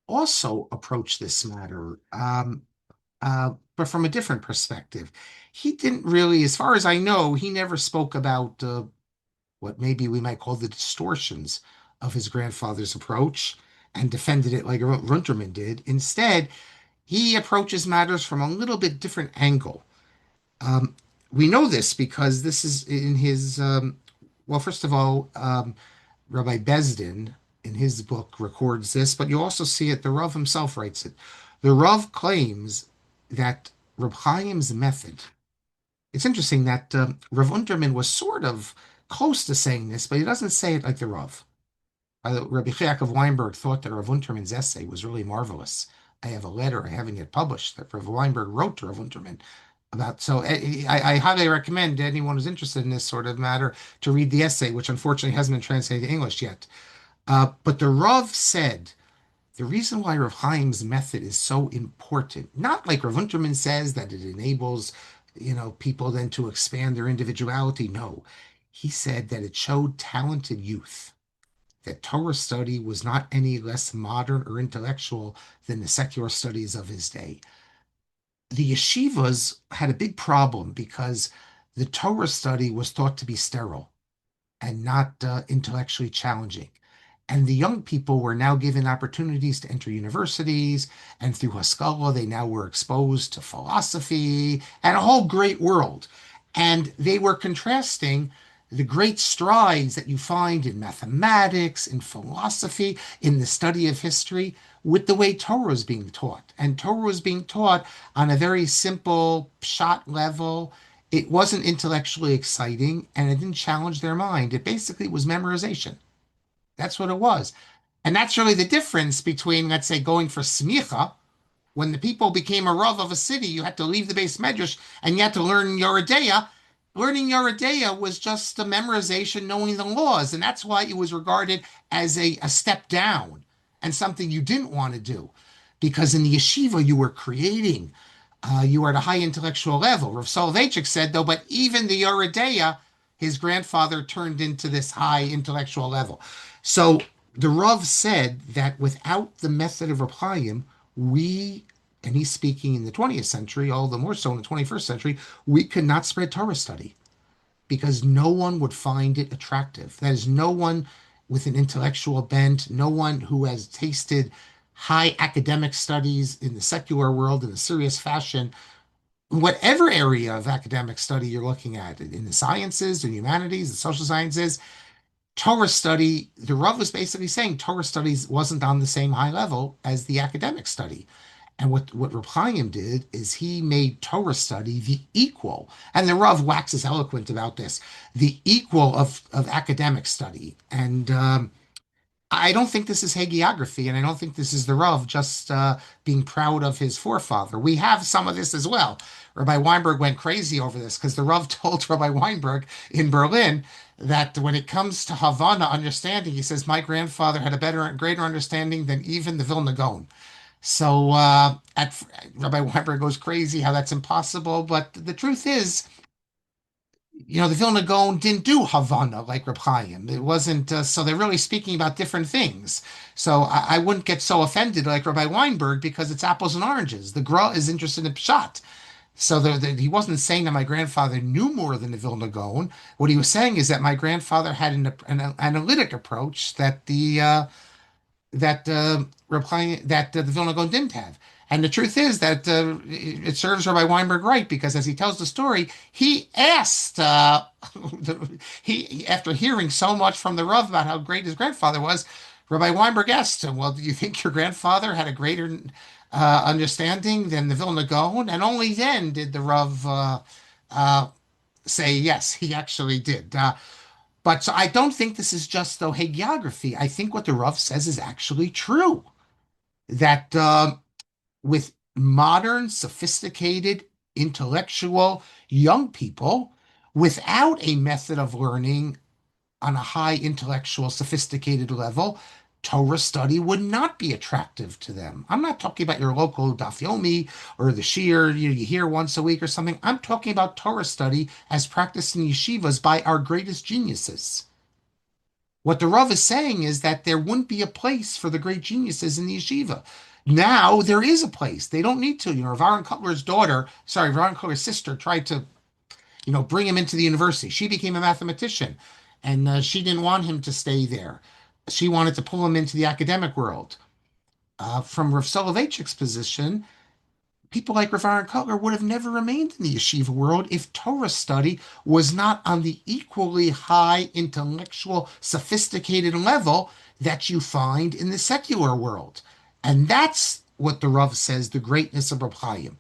also approached this matter, but from a different perspective. He didn't really, as far as I know, he never spoke about what maybe we might call the distortions of his grandfather's approach and defended it like Unterman did. Instead, he approaches matters from a little bit different angle. Um, we know this because this is in his, well, first of all, Rabbi Bezdin in his book records this, but you also see it, the Rav himself writes it. The Rav claims that Reb Chaim's method, it's interesting that Rav Unterman was sort of close to saying this, but he doesn't say it like the Rav. Rabbi Yaakov Weinberg thought that Rav Unterman's essay was really marvelous. I have a letter I haven't yet published that Rav Weinberg wrote to Rav Unterman about. So I highly recommend anyone who's interested in this sort of matter to read the essay, which unfortunately hasn't been translated to English yet. But the Rav said the reason why Rav Chaim's method is so important, not like Rav Unterman says that it enables, people then to expand their individuality. No, he said that it showed talented youth, that Torah study was not any less modern or intellectual than the secular studies of his day. The yeshivas had a big problem because the Torah study was thought to be sterile and not intellectually challenging. And the young people were now given opportunities to enter universities, and through Haskalah, they now were exposed to philosophy and a whole great world. And they were contrasting the great strides that you find in mathematics, in philosophy, in the study of history, with the way Torah is being taught. And Torah was being taught on a very simple shot level. It wasn't intellectually exciting, and it didn't challenge their mind. It basically was memorization. That's what it was. And that's really the difference between, let's say, going for semikhah. When the people became a rav of a city, you had to leave the base medrash and you had to learn Yoredeya. Learning Yoredeya was just a memorization, knowing the laws. And that's why it was regarded as a step down and something you didn't want to do. Because in the yeshiva, you were creating. You were at a high intellectual level. Rav Soloveitchik said, though, but even the Yoredeya, his grandfather turned into this high intellectual level. So the Rav said that without the method of Replyim, and he's speaking in the 20th century, all the more so in the 21st century, we could not spread Torah study because no one would find it attractive. That is, no one with an intellectual bent, no one who has tasted high academic studies in the secular world in a serious fashion, whatever area of academic study you're looking at, in the sciences, the humanities, the social sciences, Torah study, the Rav was basically saying Torah studies wasn't on the same high level as the academic study. And what Reb Chaim did is he made Torah study the equal, and the Rav waxes eloquent about this, the equal of academic study. And I don't think this is hagiography, and I don't think this is the Rav just being proud of his forefather. We have some of this as well. Rabbi Weinberg went crazy over this because the Rav told Rabbi Weinberg in Berlin that when it comes to Havana understanding, he says, my grandfather had a better and greater understanding than even the Vilna Gaon. So Rabbi Weinberg goes crazy how that's impossible. But the truth is, the Vilna Gaon didn't do Havana like Reb Chaim. It wasn't, so they're really speaking about different things. So I wouldn't get so offended like Rabbi Weinberg because it's apples and oranges. The Gra is interested in Pshat. So he wasn't saying that my grandfather knew more than the Vilna Gaon. What he was saying is that my grandfather had an analytic approach that the Vilna Gaon didn't have. And the truth is that it serves Rabbi Weinberg right because as he tells the story, he asked after hearing so much from the Rav about how great his grandfather was, Rabbi Weinberg asked him, "Well, do you think your grandfather had a greater understanding than the Vilna Gaon?" And only then did the Rav say, "Yes, he actually did." But so I don't think this is just though hagiography. I think what the Rav says is actually true. That with modern, sophisticated, intellectual young people, without a method of learning on a high intellectual, sophisticated level, Torah study would not be attractive to them. I'm not talking about your local Daf Yomi or the Shir you hear once a week or something. I'm talking about Torah study as practiced in yeshivas by our greatest geniuses. What the Rav is saying is that there wouldn't be a place for the great geniuses in the yeshiva. Now there is a place. They don't need to. Rav Aaron Kotler's Rav Aaron Kotler's sister tried to, bring him into the university. She became a mathematician, and she didn't want him to stay there. She wanted to pull him into the academic world. From Rav Soloveitchik's position, people like Rav Aaron Kotler would have never remained in the yeshiva world if Torah study was not on the equally high intellectual, sophisticated level that you find in the secular world. And that's what the Rav says the greatness of Reb Chaim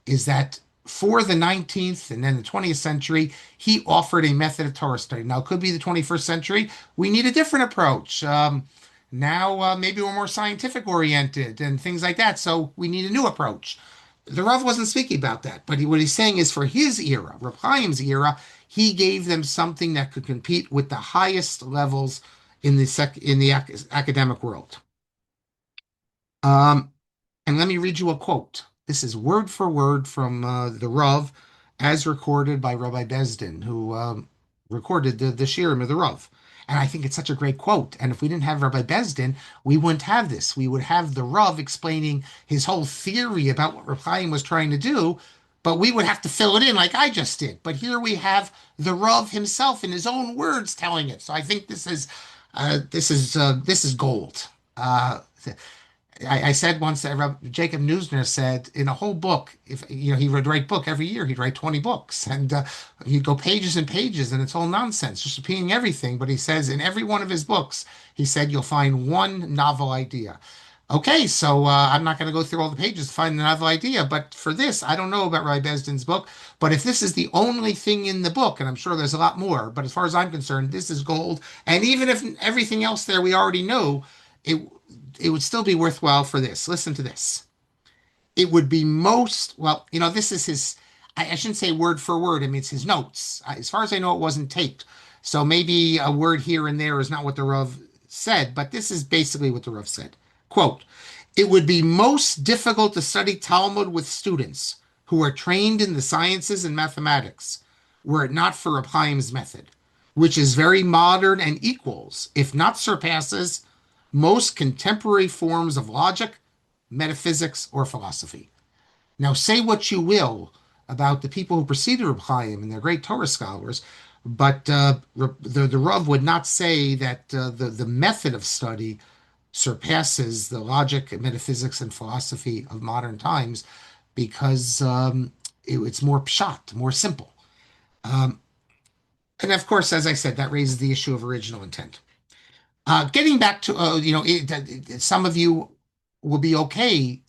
is that for the 19th and then the 20th century, he offered a method of Torah study. Now, it could be the 21st century. We need a different approach. Now, maybe we're more scientific oriented and things like that. So we need a new approach. The Rav wasn't speaking about that, but what he's saying is for his era, Reb Chaim's era, he gave them something that could compete with the highest levels in the academic world. And let me read you a quote. This is word for word from the Rav, as recorded by Rabbi Bezdin, who recorded the Shirim of the Rav. And I think it's such a great quote. And if we didn't have Rabbi Bezdin, we wouldn't have this. We would have the Rav explaining his whole theory about what Reb Chaim was trying to do, but we would have to fill it in like I just did. But here we have the Rav himself in his own words telling it. So I think this is gold. I said once that Jacob Neusner said in a whole book, if he would write book every year, he'd write 20 books, and he'd go pages and pages, and it's all nonsense, just repeating everything. But he says in every one of his books, he said you'll find one novel idea. Okay, so I'm not going to go through all the pages to find the novel idea, but for this, I don't know about Rabbi Bezdin's book, but if this is the only thing in the book, and I'm sure there's a lot more, but as far as I'm concerned, this is gold. And even if everything else there we already know, it would still be worthwhile for this. Listen to this. It would be this is his, I shouldn't say word for word. I mean, it's his notes. As far as I know, it wasn't taped. So maybe a word here and there is not what the Rav said, but this is basically what the Rav said. Quote, it would be most difficult to study Talmud with students who are trained in the sciences and mathematics, were it not for Reb Chaim's method. which is very modern and equals, if not surpasses, most contemporary forms of logic, metaphysics, or philosophy. Now, say what you will about the people who preceded Reb Chaim and they're great Torah scholars, but the Rav would not say that the method of study surpasses the logic, metaphysics, and philosophy of modern times because it's more pshat, more simple. Um, and of course, as I said, that raises the issue of original intent. Getting back to, some of you will be okay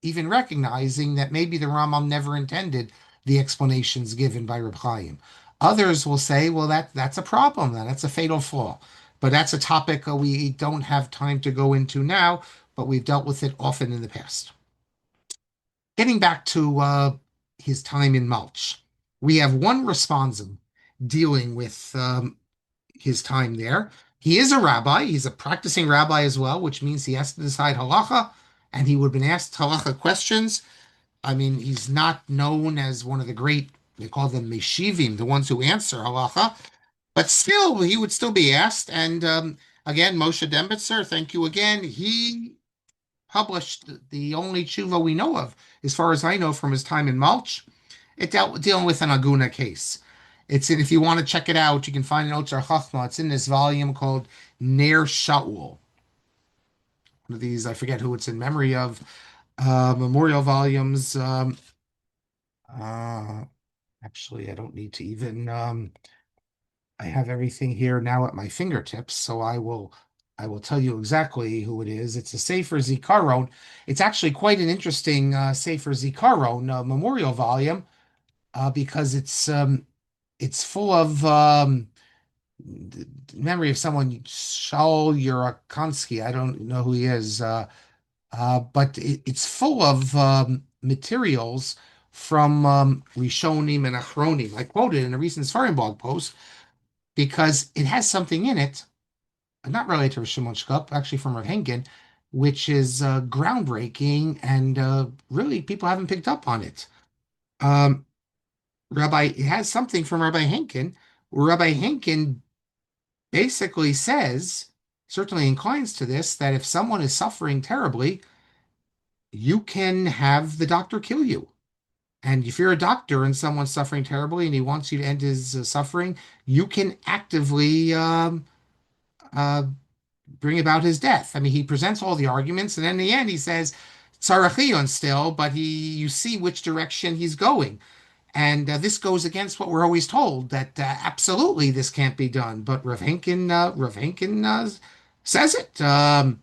even recognizing that maybe the Rambam never intended the explanations given by Reb Chaim. Others will say, well, that's a problem, then that's a fatal flaw. But that's a topic we don't have time to go into now, but we've dealt with it often in the past. Getting back to his time in Maltch, we have one responsum dealing with his time there. He is a rabbi. He's a practicing rabbi as well, which means he has to decide halacha, and he would have been asked halacha questions. I mean, he's not known as one of the great, they call them meshivim, the ones who answer halacha, but still, he would still be asked. And again, Moshe Dembitzer, thank you again. He published the only tshuva we know of, as far as I know, from his time in Maltch. It dealing with an Aguna case. If you want to check it out, you can find it in Otzar Chachma. It's in this volume called Ner Shaul. One of these, I forget who it's in memory of, memorial volumes. Actually, I don't need to even. I have everything here now at my fingertips, so I will tell you exactly who it is. It's a Sefer Zikaron. It's actually quite an interesting Sefer Zikaron memorial volume because it's full of the memory of someone, Shaul Yurakonski. I don't know who he is, but it's full of materials from Rishonim and Achronim. I quoted in a recent Sfarim blog post because it has something in it, not related to Shimon Shkop, actually from Rav Henkin, which is groundbreaking and really people haven't picked up on it. It has something from Rabbi Henkin, where Rabbi Henkin basically says, certainly inclines to this, that if someone is suffering terribly, you can have the doctor kill you. And if you're a doctor and someone's suffering terribly and he wants you to end his suffering, you can actively uh, bring about his death. I mean, he presents all the arguments, and in the end, he says, Tzarachion still, but you see which direction he's going. And this goes against what we're always told, that absolutely this can't be done. But Rav Henkin says it. And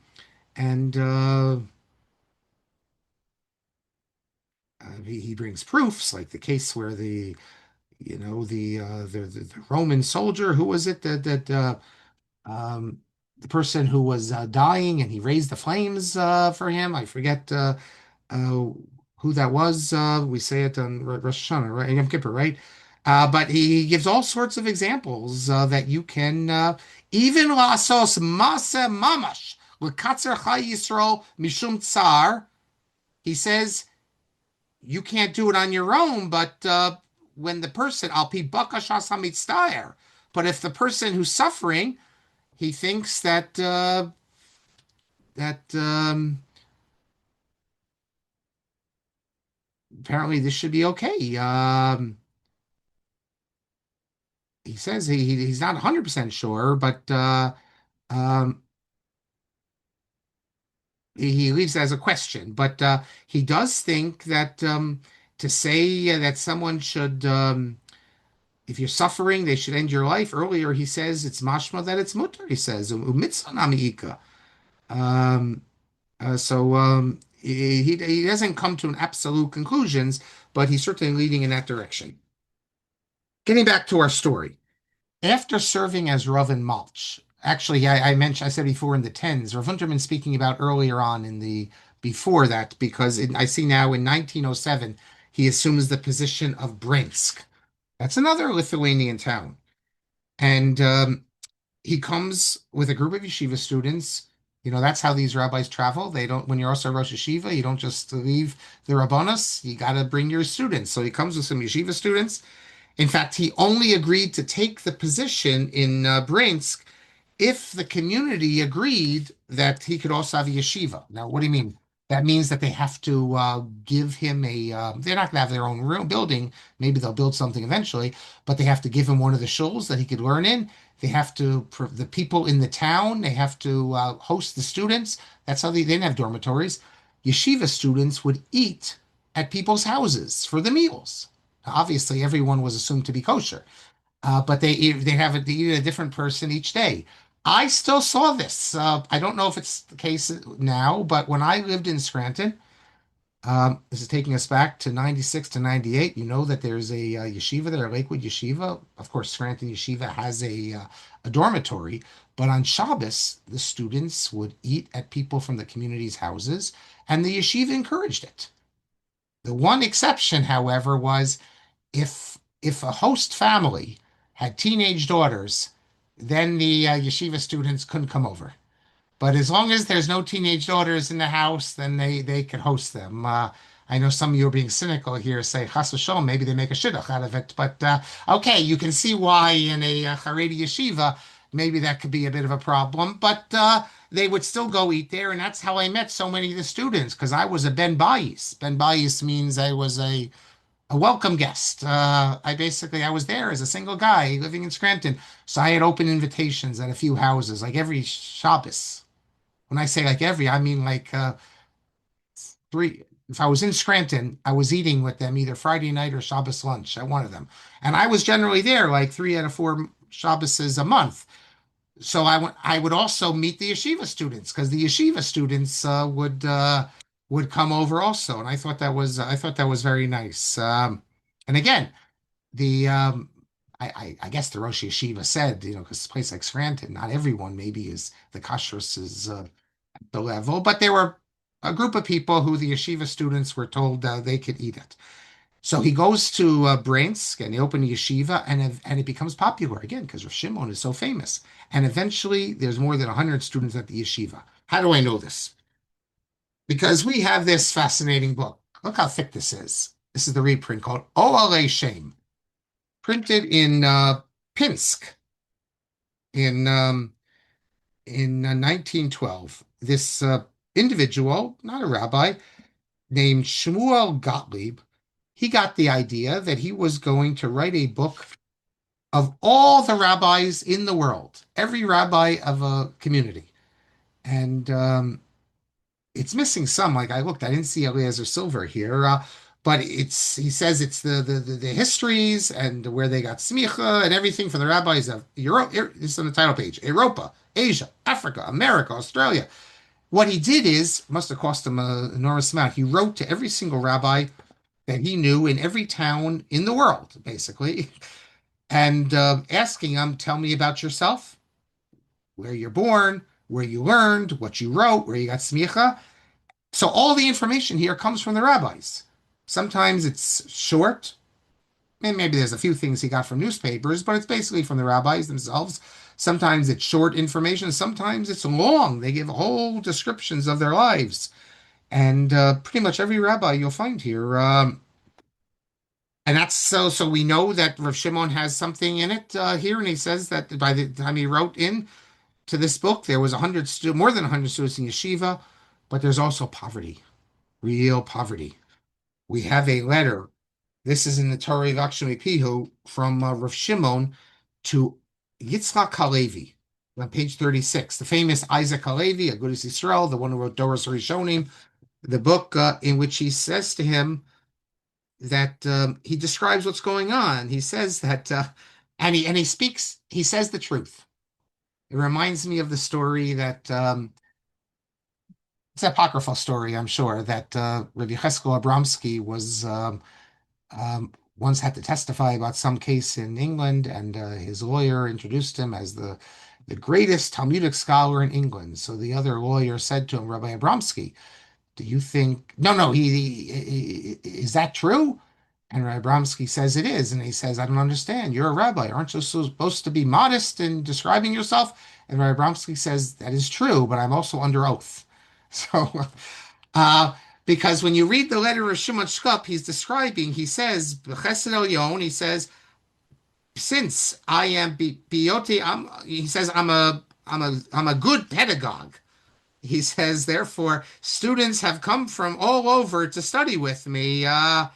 he brings proofs, like the case where the Roman soldier, who was it the person who was dying and he raised the flames for him. I forget uh, who that was. We say it on Rosh Hashanah, right? Yom Kippur, right? But he gives all sorts of examples that you can even lasos masa mamash l'katzer chay Yisrael mishum tsar. He says you can't do it on your own, but when the person al pi bakashas hamitztaer, but if the person who's suffering, he thinks that apparently this should be okay. He says he's not 100% sure, but um, he leaves it as a question. But he does think that to say that someone should, if you're suffering, they should end your life earlier. He says it's mashma that it's mutter. He says umitzvah namiika. Um, he doesn't come to an absolute conclusions, but he's certainly leading in that direction. Getting back to our story. After serving as Rav in Maltch, actually, I said before in the tens, Rav Unterman speaking about earlier on in the before that, because I see now in 1907, he assumes the position of Breinsk. That's another Lithuanian town. And he comes with a group of yeshiva students. That's how these rabbis travel. They don't, when you're also Rosh Yeshiva, you don't just leave the Rabbanos, you got to bring your students. So he comes with some yeshiva students In fact, he only agreed to take the position in Breinsk if the community agreed that he could also have a yeshiva. Now, what do you mean? That means that they have to give him a, they're not going to have their own real building. Maybe they'll build something eventually, but they have to give him one of the shuls that he could learn in. They have to, the people in the town, they have to host the students. That's how they didn't have dormitories. Yeshiva students would eat at people's houses for the meals. Obviously, everyone was assumed to be kosher, but they eat a different person each day. I still saw this. I don't know if it's the case now, but when I lived in Scranton, this is taking us back to 96 to 98. You know that there's a yeshiva there, Lakewood Yeshiva. Of course, Scranton Yeshiva has a dormitory, but on Shabbos, the students would eat at people from the community's houses, and the yeshiva encouraged it. The one exception, however, was if a host family had teenage daughters, then the yeshiva students couldn't come over. But as long as there's no teenage daughters in the house, then they could host them. I know some of you are being cynical here, say chas v'shalom, maybe they make a shidduch out of it. But okay, you can see why in a Haredi yeshiva, maybe that could be a bit of a problem. But they would still go eat there, and that's how I met so many of the students, because I was a ben bayis. Ben bayis means I was a welcome guest. I was there as a single guy living in Scranton. So I had open invitations at a few houses, like every Shabbos. When I say like every, I mean like three. If I was in Scranton, I was eating with them either Friday night or Shabbos lunch at one of them. And I was generally there like 3 out of 4 Shabboses a month. So I would also meet the yeshiva students because the yeshiva students would come over also, and I thought that was very nice. And again, the I guess the Rosh Yeshiva said, because a place like Scranton, not everyone maybe is the kashrus is the level, but there were a group of people who the yeshiva students were told they could eat it. So he goes to Breinsk and they open a yeshiva, and it becomes popular again because Rav Shimon is so famous. And eventually, there's more than 100 students at the yeshiva. How do I know this? Because we have this fascinating book. Look how thick this is. This is the reprint called Oale Shem, printed in Pinsk in 1912. This individual, not a rabbi, named Shmuel Gottlieb, he got the idea that he was going to write a book of all the rabbis in the world, every rabbi of a community. And it's missing some. Like I looked, I didn't see Eliezer Silver here, but he says it's the histories and where they got semikhah and everything from the rabbis of Europe. This is on the title page: Europa, Asia, Africa, America, Australia. What he did is, must have cost him an enormous amount. He wrote to every single rabbi that he knew in every town in the world, basically, and asking them, tell me about yourself, where you're born, where you learned, what you wrote, where you got smicha. So all the information here comes from the rabbis. Sometimes it's short, and maybe there's a few things he got from newspapers, but it's basically from the rabbis themselves. Sometimes it's short information. Sometimes it's long. They give whole descriptions of their lives. And pretty much every rabbi you'll find here. And that's so we know that Rav Shimon has something in it here. And he says that by the time he wrote in to this book, there was more than 100 students in yeshiva, but there's also poverty, real poverty. We have a letter. This is in the Torah Lakshmi Pihu from Rav Shimon to Yitzchak Halevi on page 36. The famous Isaac Halevi, Agudas Yisrael, the one who wrote Doros Rishonim, the book in which he says to him that he describes what's going on. He says that, and he says the truth. It reminds me of the story that it's an apocryphal story, I'm sure, that Rabbi Cheskel Abramsky was once had to testify about some case in England, and his lawyer introduced him as the greatest Talmudic scholar in England. So the other lawyer said to him, Rabbi Abramsky, do you think, no, is that true? And Rabbi Bromsky says it is. And he says, I don't understand. You're a rabbi. Aren't you supposed to be modest in describing yourself? And Rabbi Bromsky says, that is true, but I'm also under oath. So, because when you read the letter of Shimon Shkop, he's describing, he says, Chesed El Yon, he says, since I am Bioti, he says I'm a good pedagogue. He says, therefore, students have come from all over to study with me. Uh,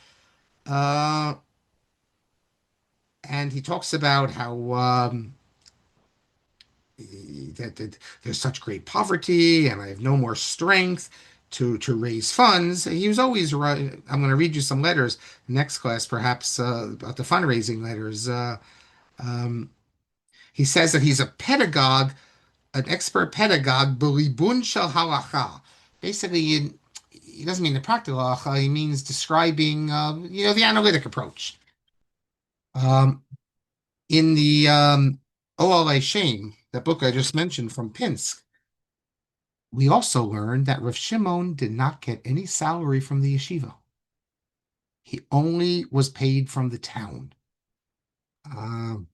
and he talks about how that there's such great poverty, and I have no more strength to raise funds. He was always right. I'm going to read you some letters next class, perhaps about the fundraising letters. Um, he says that he's a pedagogue, an expert pedagogue, b'libun shel halacha. Basically, he doesn't mean the practical halacha. He means describing, the analytic approach. In the OLA Shame, that book I just mentioned from Pinsk, we also learned that Rav Shimon did not get any salary from the yeshiva. He only was paid from the town. Um,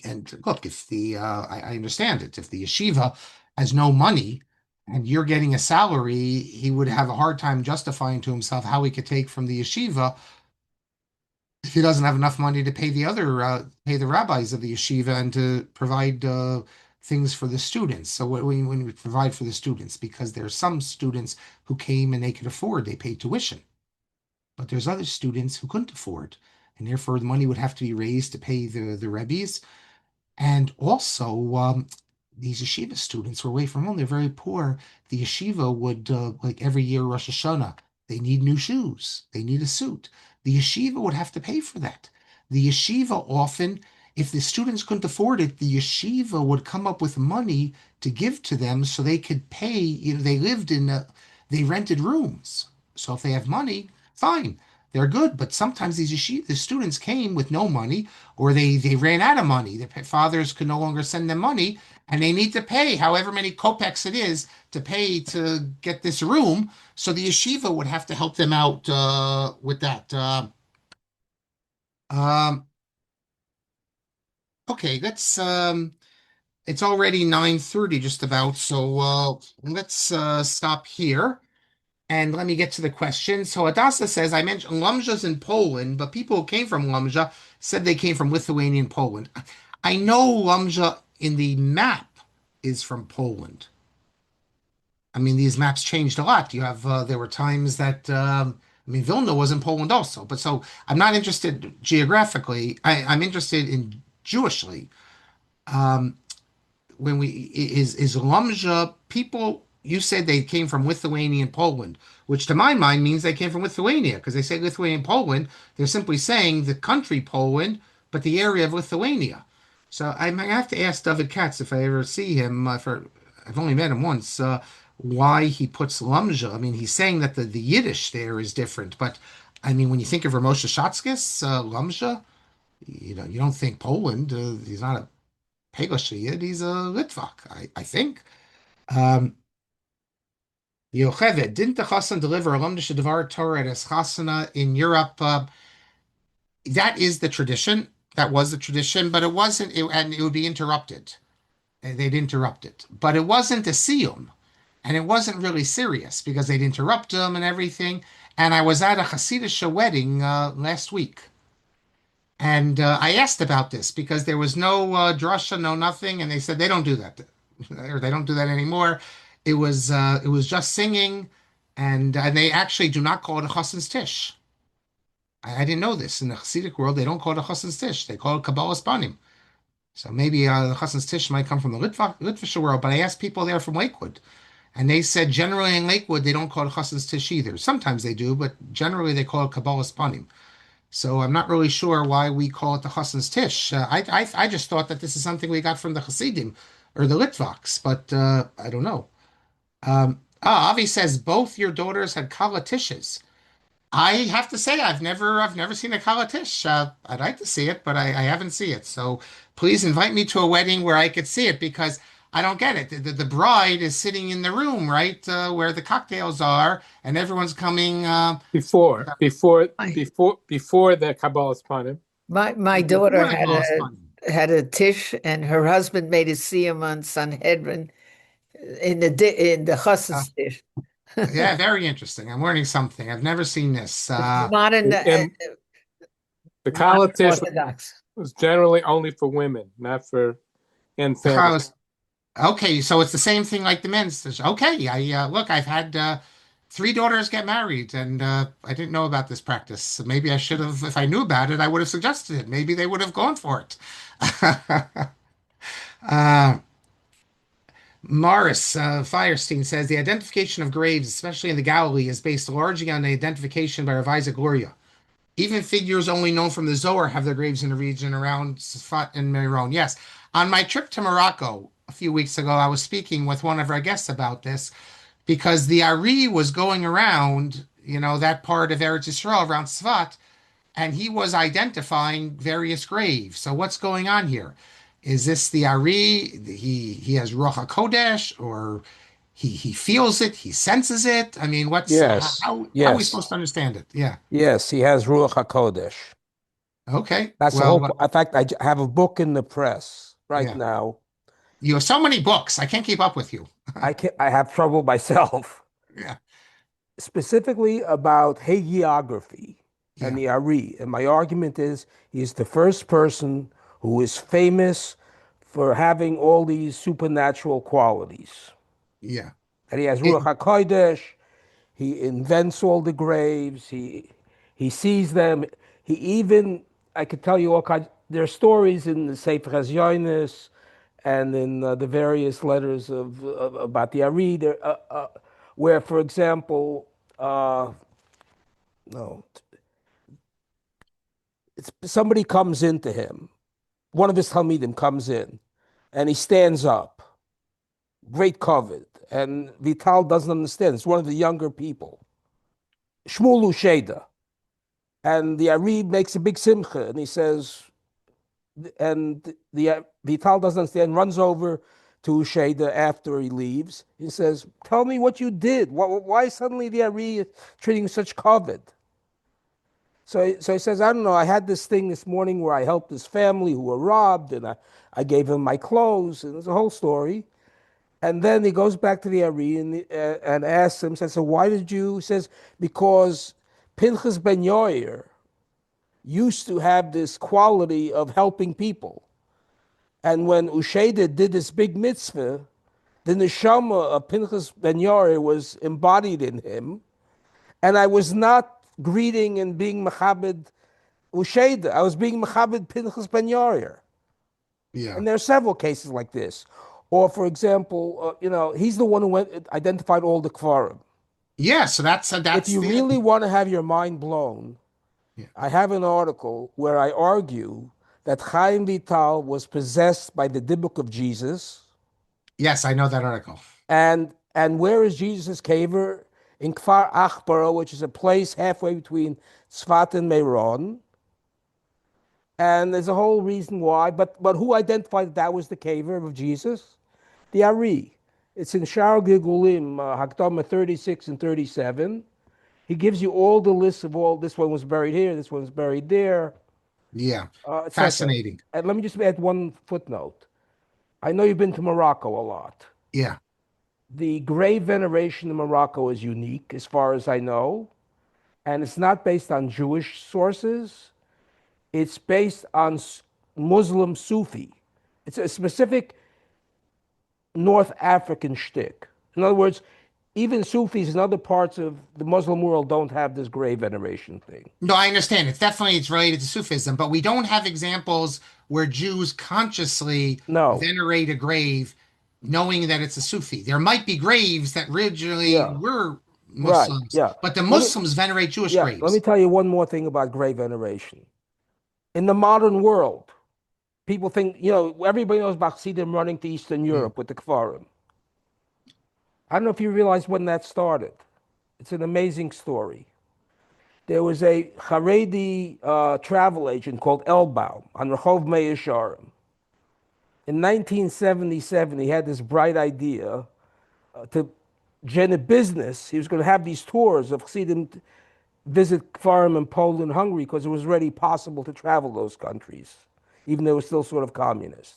and look, if I understand it, if the yeshiva has no money and you're getting a salary, he would have a hard time justifying to himself how he could take from the yeshiva if he doesn't have enough money to pay pay the rabbis of the yeshiva and to provide things for the students. So when we provide for the students, because there's some students who came and they could afford, they paid tuition, but there's other students who couldn't afford, and therefore the money would have to be raised to pay the rabbis. And also, these yeshiva students were away from home. They're very poor. The yeshiva would, like every year, Rosh Hashanah, they need new shoes. They need a suit. The yeshiva would have to pay for that. The yeshiva often, if the students couldn't afford it, the yeshiva would come up with money to give to them so they could pay. They rented rooms. So if they have money, fine, they're good. But sometimes the students came with no money, or they ran out of money. The fathers could no longer send them money, and they need to pay however many kopecks it is to pay to get this room. So the yeshiva would have to help them out with that. Um, okay, let's. It's already 9:30, just about. So let's stop here. And let me get to the question. So Adasa says, I mentioned Lumja's in Poland, but people who came from Lumja said they came from Lithuanian Poland. I know Lumja in the map is from Poland. I mean, these maps changed a lot. There were times that, Vilna was in Poland also. But so I'm not interested geographically. I'm interested in Jewishly. Um, when we is Lumja people, you said they came from Lithuanian Poland, which to my mind means they came from Lithuania, because they say Lithuanian Poland, they're simply saying the country Poland, but the area of Lithuania. So I might have to ask David Katz if I ever see him. I've only met him once. Why he puts Lumja? I mean, he's saying that the Yiddish there is different, but I mean, when you think of Ramosha Shatskis, Lumja, you don't think Poland. He's not a Polish Yid, he's a Litvak, I think. Yocheved, didn't the Chassan deliver a Lumdish Devar Torah at his Chassana in Europe? That is the tradition. That was the tradition, but it wasn't, and it would be interrupted. They'd interrupt it. But it wasn't a siyum, and it wasn't really serious because they'd interrupt them and everything. And I was at a Hasidic wedding last week. And I asked about this because there was no drasha, no nothing, and they said they don't do that, or they don't do that anymore. It was just singing, and they actually do not call it a chassan's tish. I didn't know this. In the Hasidic world, they don't call it a chassan's tish. They call it Kabbalas Panim. So maybe the chassan's tish might come from the Litvish world. But I asked people there from Lakewood, and they said generally in Lakewood they don't call it chassan's tish either. Sometimes they do, but generally they call it Kabbalas Panim. So I'm not really sure why we call it the chassan's tish. I just thought that this is something we got from the Hasidim or the Litvaks, but I don't know. Avi says both your daughters had kalatishes. I have to say I've never seen a kalatish. I'd like to see it, but I haven't seen it. So please invite me to a wedding where I could see it, because I don't get it. The bride is sitting in the room, right, where the cocktails are, and everyone's coming. Before I- the Kabbalas Panim. My before daughter the Kabbalas Panim. had a tish, and her husband made a siyum on Sanhedrin in the chassid's tish. Yeah, very interesting. I'm learning something. I've never seen this. Not in the, And The Not collatist Orthodox. was generally only for women, not for and family. Carlos, okay, so it's the same thing like the men's. Okay, look, I've had three daughters get married, and I didn't know about this practice. So maybe I should have, if I knew about it, I would have suggested it. Maybe they would have gone for it. uh, Morris Firestein says the identification of graves, especially in the Galilee, is based largely on the identification by Rav Isaac Luria. Even figures only known from the Zohar have their graves in the region around Sfat and Meron. Yes. On my trip to Morocco a few weeks ago, I was speaking with one of our guests about this because the Ari was going around, that part of Eretz Yisrael around Sfat, and he was identifying various graves. So what's going on here? Is this the Ari? He has Ruach HaKodesh, or he feels it, he senses it. I mean, Yes, how are we yes, supposed to understand it? Yeah. yes. He has Ruach HaKodesh. Okay. That's the Well, whole. In fact, have a book in the press right yeah. now. You have so many books. I can't keep up with you. I have trouble myself, Yeah. specifically about hagiography and Yeah. the Ari. And my argument is he's the first person who is famous for having all these supernatural qualities. Yeah. And he has It, Ruach HaKodesh. He invents all the graves. He sees them. He even, I could tell you all kinds. There are stories in the Sefer Hazyonis and in the various letters about the Ari, where, for example, no, somebody comes into him. One of his Talmidim comes in, and he stands up, great covet, and Vital doesn't understand. It's one of the younger people, Shmuel Usheda. And the Ari makes a big simcha, and he says, and the Vital doesn't understand, runs over to Usheda after he leaves. He says, "Tell me what you did. Why suddenly the Ari treating you such kavod?" So he says, "I don't know. I had this thing this morning where I helped this family who were robbed, and I gave him my clothes, and it's a whole story." And then he goes back to the Ari and asks him, says, "So why did you?" He says, "Because Pinchas ben Yair used to have this quality of helping people. And when Usheda did this big mitzvah, the neshama of Pinchas ben Yair was embodied in him. And I was not greeting and being mechabed Usheda. I was being mechabed Pinchas ben Yair." yeah. And there are several cases like this. Or, for example, he's the one who identified all the kfarim. Yeah. So If that's you really want to have your mind blown, yeah. I have an article where I argue that Chaim Vital was possessed by the Dibuk of Jesus. Yes, I know that article. And where is Jesus' caver? In Kfar Achbara, which is a place halfway between Tzfat and Meron. And there's a whole reason why. But who identified that was the caver of Jesus? The Ari. It's in Shar Gilgulim, Hakdama 36 and 37. He gives you all the lists of all, this one was buried here, this one's buried there, Yeah. etc. Fascinating. And let me just add one footnote. I know you've been to Morocco a lot. Yeah. The grave veneration in Morocco is unique, as far as I know, and it's not based on Jewish sources. It's based on Muslim Sufi. It's a specific North African shtick. In other words, even Sufis in other parts of the Muslim world don't have this grave veneration thing. No, I understand. It's related to Sufism, but we don't have examples where Jews consciously No. venerate a grave knowing that it's a Sufi. There might be graves that originally Yeah. were Right. Muslims, Yeah. but the Muslims venerate Jewish Let me graves. tell you one more thing about grave veneration. In the modern world, people think, everybody knows about Chassidim running to Eastern Europe with the Kfarim. I don't know if you realize when that started. It's an amazing story. There was a Haredi travel agent called Elbaum on Rehov Meir Sharim. In 1977, he had this bright idea to generate business. He was going to have these tours of Chassidim visit Kfarim in Poland, Hungary, because it was already possible to travel those countries, even though it was still sort of communist.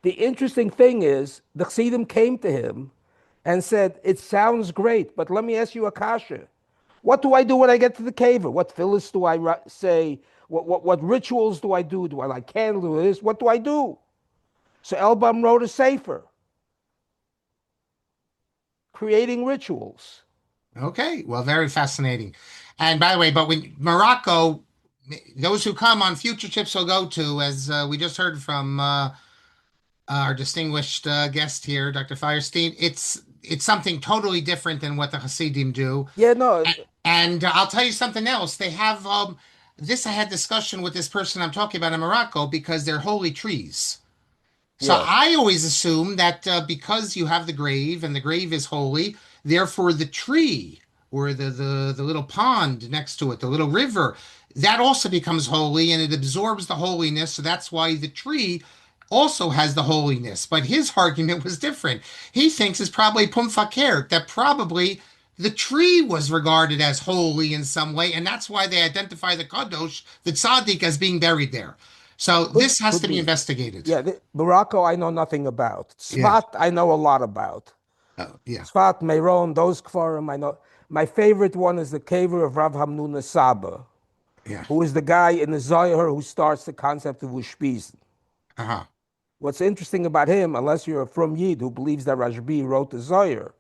The interesting thing is, the Chassidim came to him and said, "It sounds great, but let me ask you a kasha. What do I do when I get to the caver? What phyllis do I say? What rituals do I do? Do I light candles? Do this? What do I do? So Elbam wrote a sefer, creating rituals. Okay, well, very fascinating. And by the way, but when Morocco, those who come on future trips will go to, as we just heard from our distinguished guest here, Dr. Firestein, it's something totally different than what the Hasidim do. Yeah, no, And I'll tell you something else. They have this. I had discussion with this person I'm talking about in Morocco because they're holy trees. So yeah. I always assume that because you have the grave and the grave is holy, therefore the tree or the little pond next to it, the little river, that also becomes holy and it absorbs the holiness. So that's why the tree also has the holiness. But his argument was different. He thinks it's probably pum fakir, that probably the tree was regarded as holy in some way, and that's why they identify the kadosh, the tzaddik, as being buried there. So this has Could to be be. investigated. Yeah, Morocco, I know nothing about. Yeah. Tzfat, I know a lot about. Oh, yeah. Tzfat, Meron, those kfarim, I know. My favorite one is the caver of Rav Hamnuna Saba, Yeah. who is the guy in the Zohar who starts the concept of Ushpiz. Uh-huh. What's interesting about him, unless you're a From Yid who believes that Rashbi wrote the Zohar,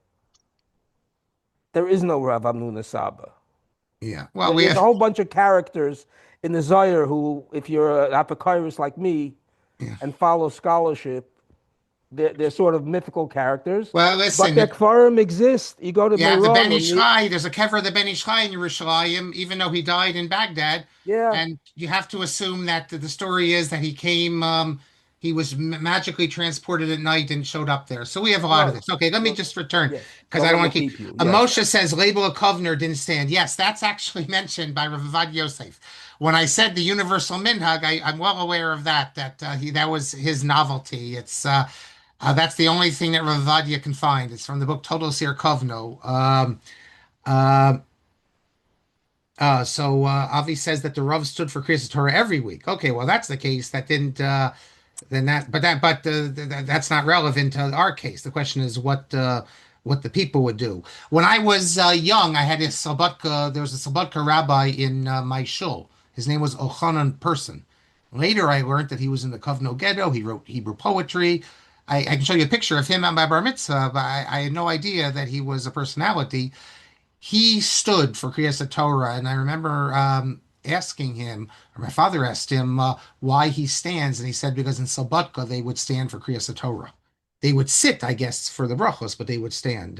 there is no Rav Hamnuna Saba. Yeah. Well, we There's a have. whole bunch of characters in the Zohar who, if you're an apokyrus like me Yeah. and follow scholarship, they're sort of mythical characters. Well, But their listen. kfarim exist. You go to You have the Ben Meron and Ishchai. There's a kever of the Ben Ishchai in Yerushalayim, even though he died in Baghdad. yeah, And you have to assume that the story is that he came, he was magically transported at night and showed up there. So we have a lot of no, this. Okay, let me no, just return yes. because Don't I don't let me want to keep. keep you. Yes. Moshe says label of Kovner didn't stand. Yes, that's actually mentioned by Rav Avad Yosef. When I said the universal minhag, I'm well aware of that. That was his novelty. It's that's the only thing that Rav Vadia can find. It's from the book Total Sir Kovno. Uh, Avi says that the Rav stood for Kriyas Torah every week. Okay, well that's the case. That didn't then that but that's not relevant to our case. The question is what the people would do. When I was young, I had a Slobodka. There was a Slobodka rabbi in my shul. His name was Ochanan Person. Later, I learned that he was in the Kovno Ghetto. He wrote Hebrew poetry. I can show you a picture of him at my bar mitzvah, but I had no idea that he was a personality. He stood for Kriyas Torah, and I remember asking him, or my father asked him, why he stands, and he said because in Sabatka they would stand for Kriyas Torah. They would sit, I guess, for the brachos, but they would stand.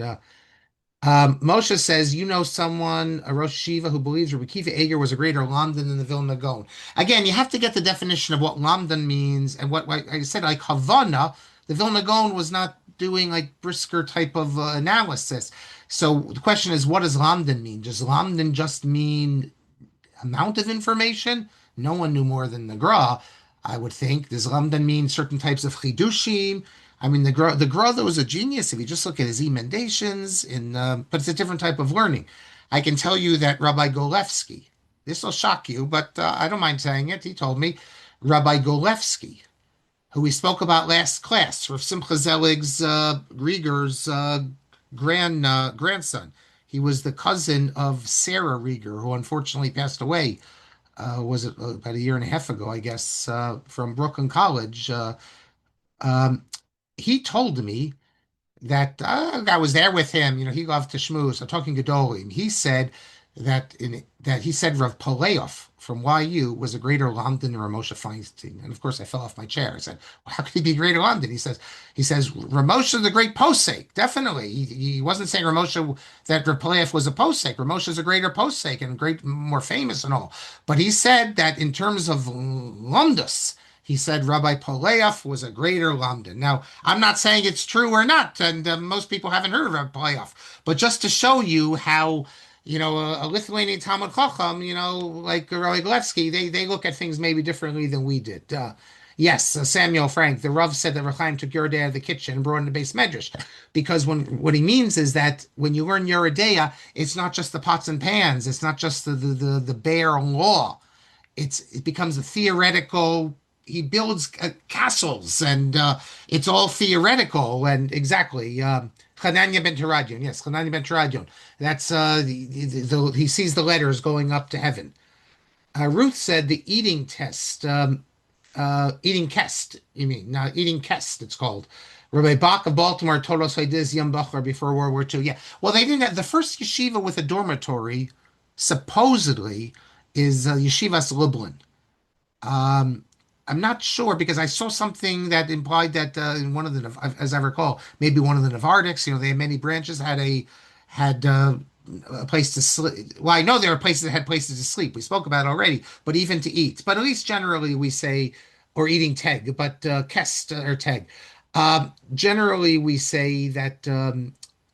Moshe says, you know someone, a Rosh Shiva, who believes Rabbi Kiva Eger was a greater Lamdan than the Vilna Gaon. Again, you have to get the definition of what Lamdan means and what I said, like Havana, the Vilna Gaon was not doing like Brisker type of analysis. So the question is, what does Lamdan mean? Does Lamdan just mean amount of information? No one knew more than the Gra, I would think. Does Lamdan mean certain types of chidushim? I mean, the Gra though is a genius if you just look at his emendations, but it's a different type of learning. I can tell you that Rabbi Golevsky, this will shock you, but I don't mind saying it. He told me Rabbi Golevsky, who we spoke about last class, Rav Simcha Zelig's Rieger's grandson. He was the cousin of Sarah Rieger, who unfortunately passed away. Was it about a year and a half ago, I guess, from Brooklyn College. Um, he told me that I was there with him. You know, he loved to schmooze. I'm talking Gedolim. He said that he said Rav Paleof from YU was a greater Lamdan than Ramosha Feinstein. And of course, I fell off my chair. I said, well, "How could he be greater Lamdan?" He says Ramosha is a great posek. Definitely, he wasn't saying Ramosha that Rav Paleof was a posek. Ramosha is a greater posek and great, more famous and all. But he said that in terms of Lumdus, he said Rabbi Paleof was a greater Lamdan. Now, I'm not saying it's true or not, and most people haven't heard of Rabbi Paleof, but just to show you how, a Lithuanian Talmud Chacham, like Rabbi Golevsky, they look at things maybe differently than we did. Yes, Samuel Frank, the Rav said that Rechaim took Yeridei out of the kitchen and brought in the base medrash, because what he means is that when you learn Yeridei, it's not just the pots and pans, it's not just the bare law. It becomes a theoretical. He builds castles, and it's all theoretical. And exactly, Hananya ben Teradion. Yes, Hananya ben Teradion. That's he sees the letters going up to heaven. Ruth said the eating test, eating kest, you mean, not eating kest, it's called. Rabbi Bach of Baltimore told us I did Yom Bachar before World War II. Yeah. Well, they didn't have the first yeshiva with a dormitory, supposedly, is Yeshivas Lublin. Um, I'm not sure because I saw something that implied that in one of the, as I recall, maybe one of the Navardics, they had many branches, had a place to sleep. Well, I know there are places that had places to sleep. We spoke about it already, but even to eat. But at least generally we say, or eating teg, but kest or teg. Generally we say that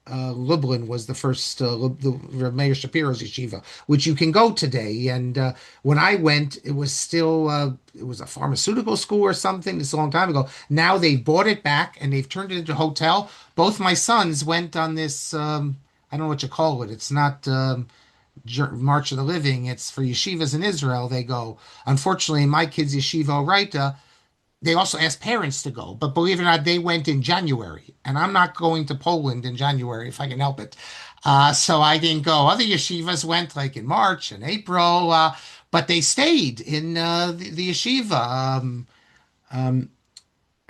Lublin was the first, the Mayor Shapiro's yeshiva, which you can go today. And when I went, it was still, it was a pharmaceutical school or something. This is a long time ago. Now they've bought it back and they've turned it into a hotel. Both my sons went on this, I don't know what you call it. It's not March of the Living. It's for yeshivas in Israel. They go. Unfortunately, my kids' yeshiva Oraita, they also asked parents to go, but believe it or not, they went in January, and I'm not going to Poland in January if I can help it. So I didn't go. Other yeshivas went like in March and April, but they stayed in the yeshiva. And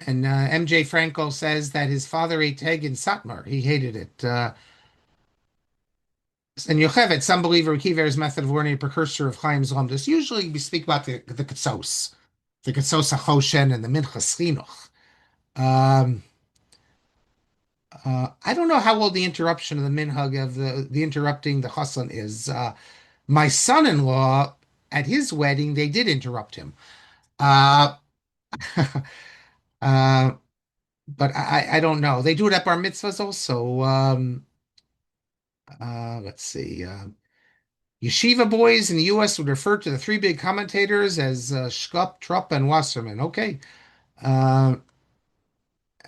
MJ Franco says that his father ate egg in Satmar. He hated it. And Yocheved, some believe Kiver's method of learning a precursor of Chaim's Lamdas. Usually we speak about the Ketsos, the Ketsos HaChoshen and the Minchas Chinuch. Um, I don't know how old the interruption of the minhag of the interrupting the chassan is. My son-in-law at his wedding, they did interrupt him. Uh, uh, but I don't know. They do it at bar mitzvahs also. Let's see. Yeshiva boys in the U.S. would refer to the three big commentators as Shkop, Trupp, and Wasserman. Okay. Uh,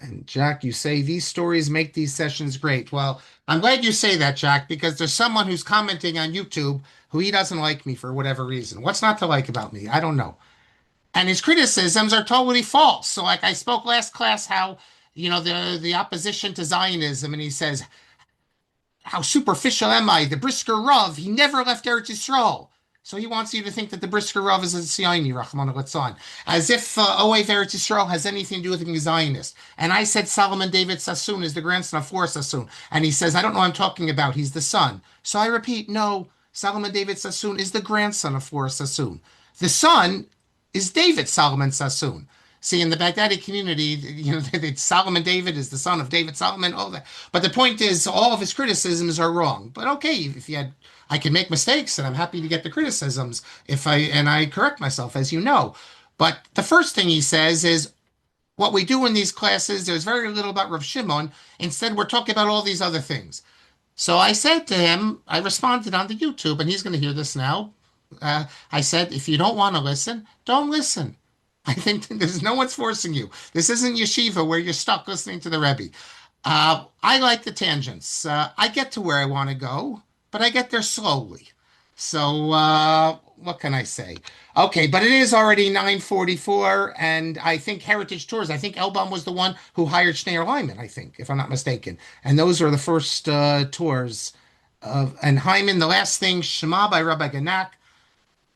And Jack, you say these stories make these sessions great. Well, I'm glad you say that, Jack, because there's someone who's commenting on YouTube who he doesn't like me for whatever reason. What's not to like about me? I don't know. And his criticisms are totally false. So, like I spoke last class, how the opposition to Zionism, and he says, how superficial am I? The Brisker Rav, he never left Eretz Yisrael. So he wants you to think that the Brisker Rav is a Zioni, Rahman al as if Oev Eretz Yisrael has anything to do with being a Zionist. And I said Solomon David Sassoon is the grandson of Flora Sassoon. And he says, I don't know what I'm talking about. He's the son. So I repeat, no, Solomon David Sassoon is the grandson of Flora Sassoon. The son is David Solomon Sassoon. See, in the Baghdadi community, Solomon David is the son of David Solomon, all that. But the point is, all of his criticisms are wrong. But okay, if you had, I can make mistakes, and I'm happy to get the criticisms I correct myself, as you know. But the first thing he says is, what we do in these classes, there's very little about Rav Shimon. Instead, we're talking about all these other things. So I said to him, I responded on the YouTube, and he's going to hear this now. I said, if you don't want to listen, don't listen. I think there's no one's forcing you. This isn't yeshiva where you're stuck listening to the Rebbe. I like the tangents. I get to where I want to go, but I get there slowly. So what can I say? Okay, but it is already 9:44, and I think Heritage Tours. I think Elbaum was the one who hired Schneier Lyman, I think, if I'm not mistaken. And those are the first tours. And Hyman, the last thing, Shema by Rabbi Ganak.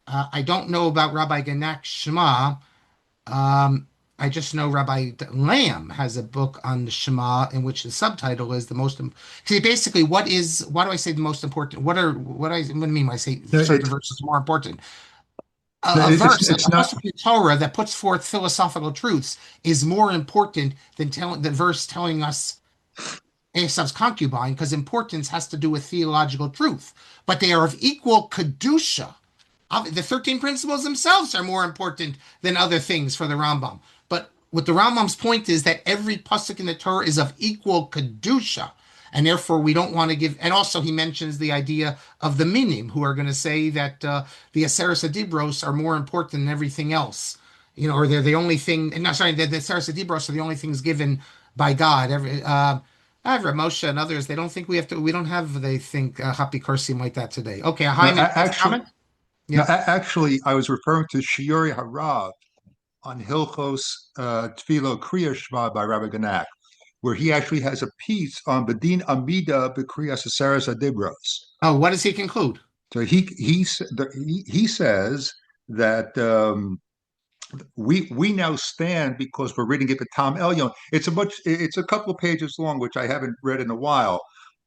I don't know about Rabbi Ganak's Shema. I just know Rabbi Lamb has a book on the Shema in which the subtitle is the most. See, basically, why do I say the most important? What do I mean when I say certain verses are more important? A verse, it's a not. pasuk in Torah that puts forth philosophical truths is more important than the verse telling us Esav's concubine, because importance has to do with theological truth. But they are of equal kedusha. The 13 principles themselves are more important than other things for the Rambam. But what the Rambam's point is that every pasuk in the Torah is of equal kedusha, and therefore we don't want to give. And also he mentions the idea of the minim, who are going to say that the Aseres Adibros are more important than everything else. Or they're the only thing. No, sorry, the Aseres Adibros are the only things given by God. Moshe and others, they don't think we have to. We don't have. They think happy kursim like that today. Okay, a high comment. No, Yeah. actually, I was referring to Shiori Harav on Hilchos Tfilo Kriya Shema by Rabbi Ganak, where he actually has a piece on Bedin Amida B'Kriyas Aseres Adibros. Oh, what does he conclude? So he says that we now stand because we're reading it to Tom Elyon. It's a couple of pages long, which I haven't read in a while,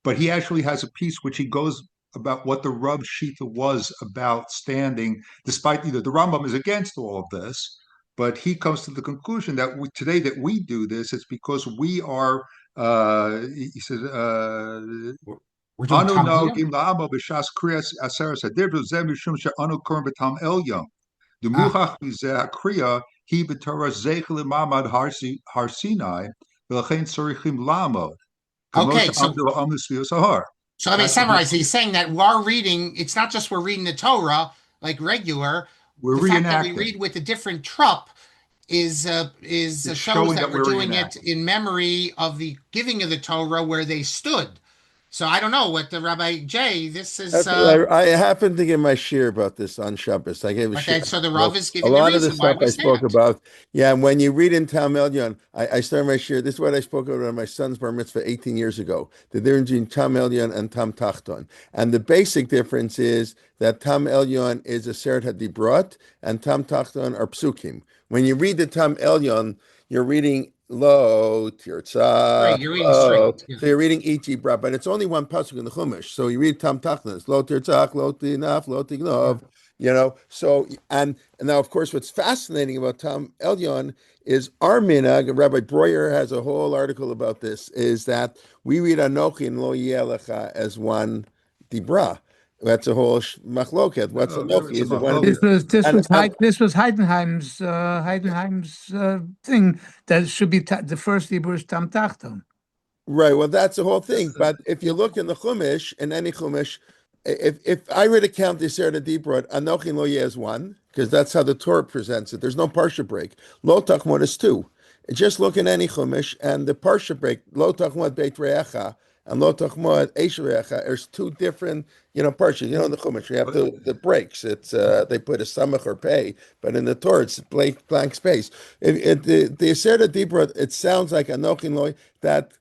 but he actually has a piece which he goes about what the Rav Shita was about standing, despite the Rambam is against all of this, but he comes to the conclusion that today that we do this, it's because we are, he says, We're doing Anu Tom no Elliott? gim la'amo b'shas kriyas aseres hadibru zeh mishum she'anu korim b'tam elyon. The Ah, muchach mizeh kriya he b'torah zeichel mamad har Sinai v'lechein tzorichim la'amod. Kamos okay, she'amdu ha'amdu sviyos ha'ar. so let me That's what he summarize. He's says. saying that while reading, it's not just we're reading the Torah like regular. We're The fact that we reenacting. read with a different trup is It's shows showing that that we're we're doing it reenacting. in memory of the giving of the Torah where they stood. So I don't know what the Rabbi J. This is That's what I happened to give my shir about this on Shabbos. I gave a shir. okay. So the Well, Rav is a giving the lot of the reason why stuff we I spoke stand. about. Yeah, and when you read in Tam Elyon, I started my shir. This is what I spoke about on my son's bar mitzvah 18 years ago. The difference between Tam Elyon and Tam Tachton. And the basic difference is that Tam Elyon is a Seret HaDibrot and Tam Tachton are psukim. When you read the Tam Elyon, you're reading Lo Straight, Tirtzah you're reading Lo. straight. Yeah. So you're reading each Ibra, but it's only one pasuk in the Chumash. So you read Tam Tachnas, Lo Tirtzach, Lo Tinaf, Lo Tignov. So and now of course what's fascinating about Tam Elyon is our minhag. Rabbi Breuer has a whole article about this. Is that we read Anochi and Lo Yelecha as one Dibra. That's a whole machloket. What's Sure, Anochi? it's a Is it one of This machloket. the was this and was this was Heidenheim's thing that should be the first Hebrew is Tam Tachton. Right. Well, that's the whole thing. But if you look in the Chumash, in any Chumash, if I were to count the Seder Deeprot, Anochi Lo Yeh is one, because that's how the Torah presents it. There's no Parsha break. Lo Tachmod is two. Just look in any Chumash, and the Parsha break, Lo Tachmod Beit Re'echa, and Lo Tachmod Eish Re'echa, there's two different, Parsha. In the Chumash, you have the breaks. It's they put a samach or pay, but in the Torah, it's blank space. The Seder Deeprot, it sounds like Anochi Lo Yeh, that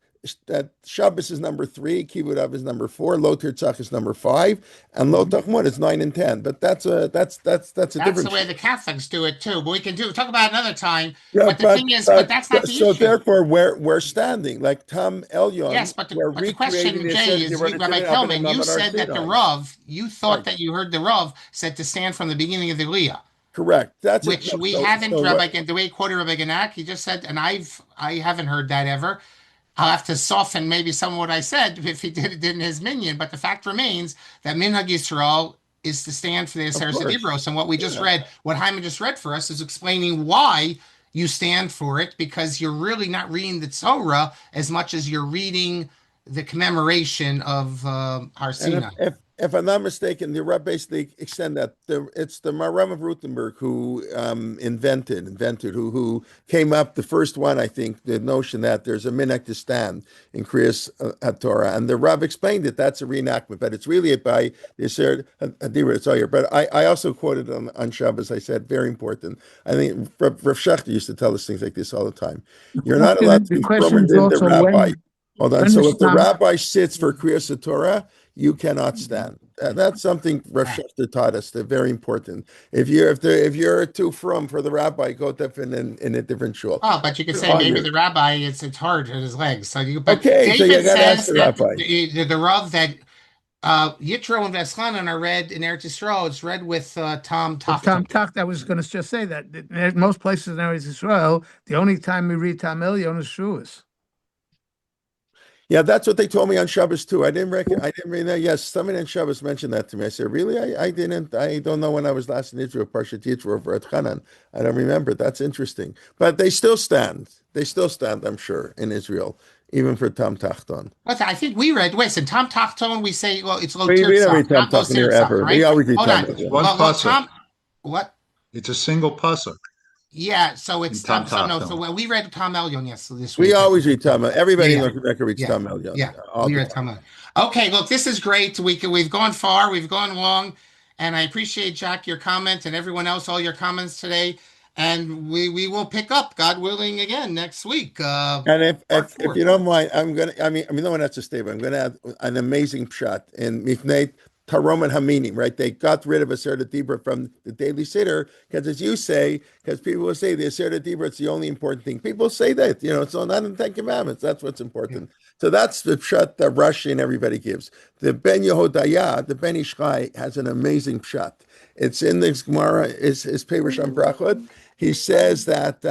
Shabbos is number 3, Kibbutz Av is number 4, Lo Tirtzach is number 5, and Lo Tachmod is 9 and 10. But that's a That's different the way the Catholics do it too. But we can talk about it another time. yeah. But the thing is, but that's not the So issue. therefore we're standing like Tam Elyon. Yes, but We're the recreating question, the Jay, Seder is Deeprot Rabbi Today up in the Kelman, you Mamad Har said that the Sinai. Rav, you thought Right. that you heard the Rav said to stand from the beginning of the Aliyah, Correct. That's it. which No, we so haven't, so what? the way he quoted Rabbi Ganak, he just said, and I haven't heard that ever. I'll have to soften maybe some of what I said if he did it in his minion, but the fact remains that Minhag Yisrael is to stand for the Of Aseret course. Dibros. And what we just Yeah. read, what Hyman just read for us, is explaining why you stand for it, because you're really not reading the Torah as much as you're reading the commemoration of Har And Sinai. if I'm not mistaken, the Rebbe basically extend that. It's the Maram of Rutenberg who invented, who came up, the first one, I think, the notion that there's a minhag to stand in Kriyas HaTorah. And the Rav explained it, that's a reenactment, but it's really by the Yisrael Hadibra Tzayir. But I also quoted on Shabbos, I said, very important. I think Rav Shechter used to tell us things like this all the time. You're not allowed to The be question firmer is than the also rabbi. Hold on. when So is if the Tam rabbi sits for Kriyas Torah, you cannot stand. That's something Rav Right. Shefter taught us. They're very important. If you're too from for the rabbi, go in a different shul. Oh, but you could say maybe Honor. the rabbi, it's hard at his legs. So but Okay, so you David got to ask says the that rabbi. the Rav that Yitro and Veschanan are read in Eretz Yisrael. It's read with Tom Tam Tachton. Tach? I was going to just say that in most places in Eretz Israel, the only time we read Tam Elyon is Shavuos. Yeah, that's what they told me on Shabbos too. I didn't read that. Yes, somebody on Shabbos mentioned that to me. I said, really? I didn't. I don't know when I was last in Israel, Parshat Yitro for Hanan. I don't remember. That's interesting. But they still stand. They still stand, I'm sure, in Israel, even for Tam Tachton. But I think we read, wait, in Tom Tachton, we say, well, it's Lo We don't Tirtzach, read Tam not Lo Tachton here Tirtzach, ever. We right? always read Hold Tam on. It's Tachton. one pasuk. Tom, what? It's a single pasuk Yeah, so in it's Tam so no, Tachton. we read Tom Elyon this We week. always read Tam. Yeah, Everybody in yeah, North America reads yeah, Tam Elyon yeah. all We the read time. Tom Elyon. Okay, look, this is great. We've gone far, we've gone long, and I appreciate, Jack, your comment, and everyone else, all your comments today. And we will pick up, God willing, again next week. And Part if four. you don't mind, I'm gonna. I mean, no one has to stay, but I'm gonna add an amazing shot in Mifnei Tarom and Haminim, right? They got rid of Aseret Dibra from the daily siddur because, as you say, because people will say the Aseret Dibra, it's the only important thing. People say that, it's not in the Ten Commandments. That's what's important. So that's the pshat that Rashi and everybody gives. The Ben Yehodaya, the Ben Ishchai, has an amazing pshat. It's in the Gemara, is Perush on Brachot. He says that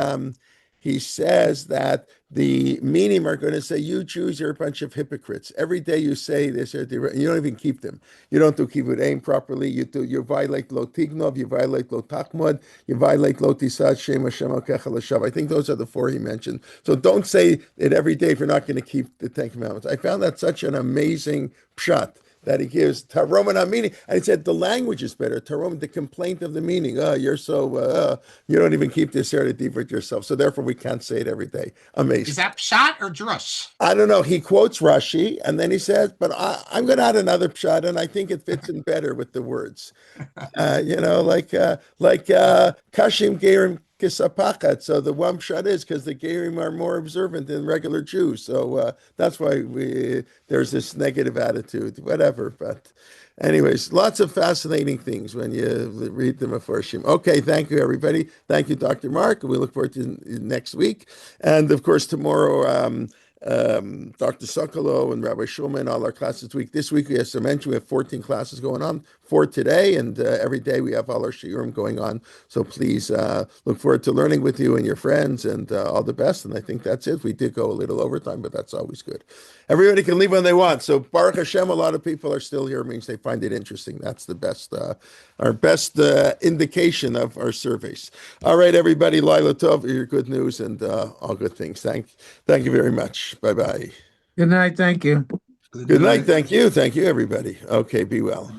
the meaning are going to say, you Jews, you're a bunch of hypocrites. Every day you say this, you don't even keep them. You don't do kibbut aim properly. You violate lo tignov, you violate lo takmod, you violate lo tisad shem Hashem alkecha l'shav. I think those are the four he mentioned. So don't say it every day if you're not going to keep the Ten Commandments. I found that such an amazing pshat that he gives tarom and meaning, and he said the language is better. Tarom, the complaint of the meaning. You're so you don't even keep this Aseret Dibra yourself, so therefore we can't say it every day. Amazing. Is that pshat or drush? I don't know. He quotes Rashi, and then he says, "But I'm going to add another pshat, and I think it fits in better with the words." Like kashim gerim kisapachat. So the one pshat is because the gerim are more observant than regular Jews. So that's why there's this negative attitude. Whatever, but. Anyways, lots of fascinating things when you read the Mefarshim. Okay, thank you, everybody. Thank you, Dr. Marc. We look forward to next week. And, of course, tomorrow, Dr. Sokolow and Rabbi Shulman, all our classes this week. This week, we have to mention, we have 14 classes going on, 4 today, and every day we have all our shiurim going on. So please look forward to learning with you and your friends, and all the best. And I think that's it. We did go a little overtime, but that's always good. Everybody can leave when they want. So Baruch Hashem, a lot of people are still here. It means they find it interesting. That's the best, our best indication of our surveys. All right, everybody, Laila Tov, your good news and all good things. Thank you very much. Bye-bye. Good night. Thank you. Good night. Thank you. Thank you, everybody. Okay, be well.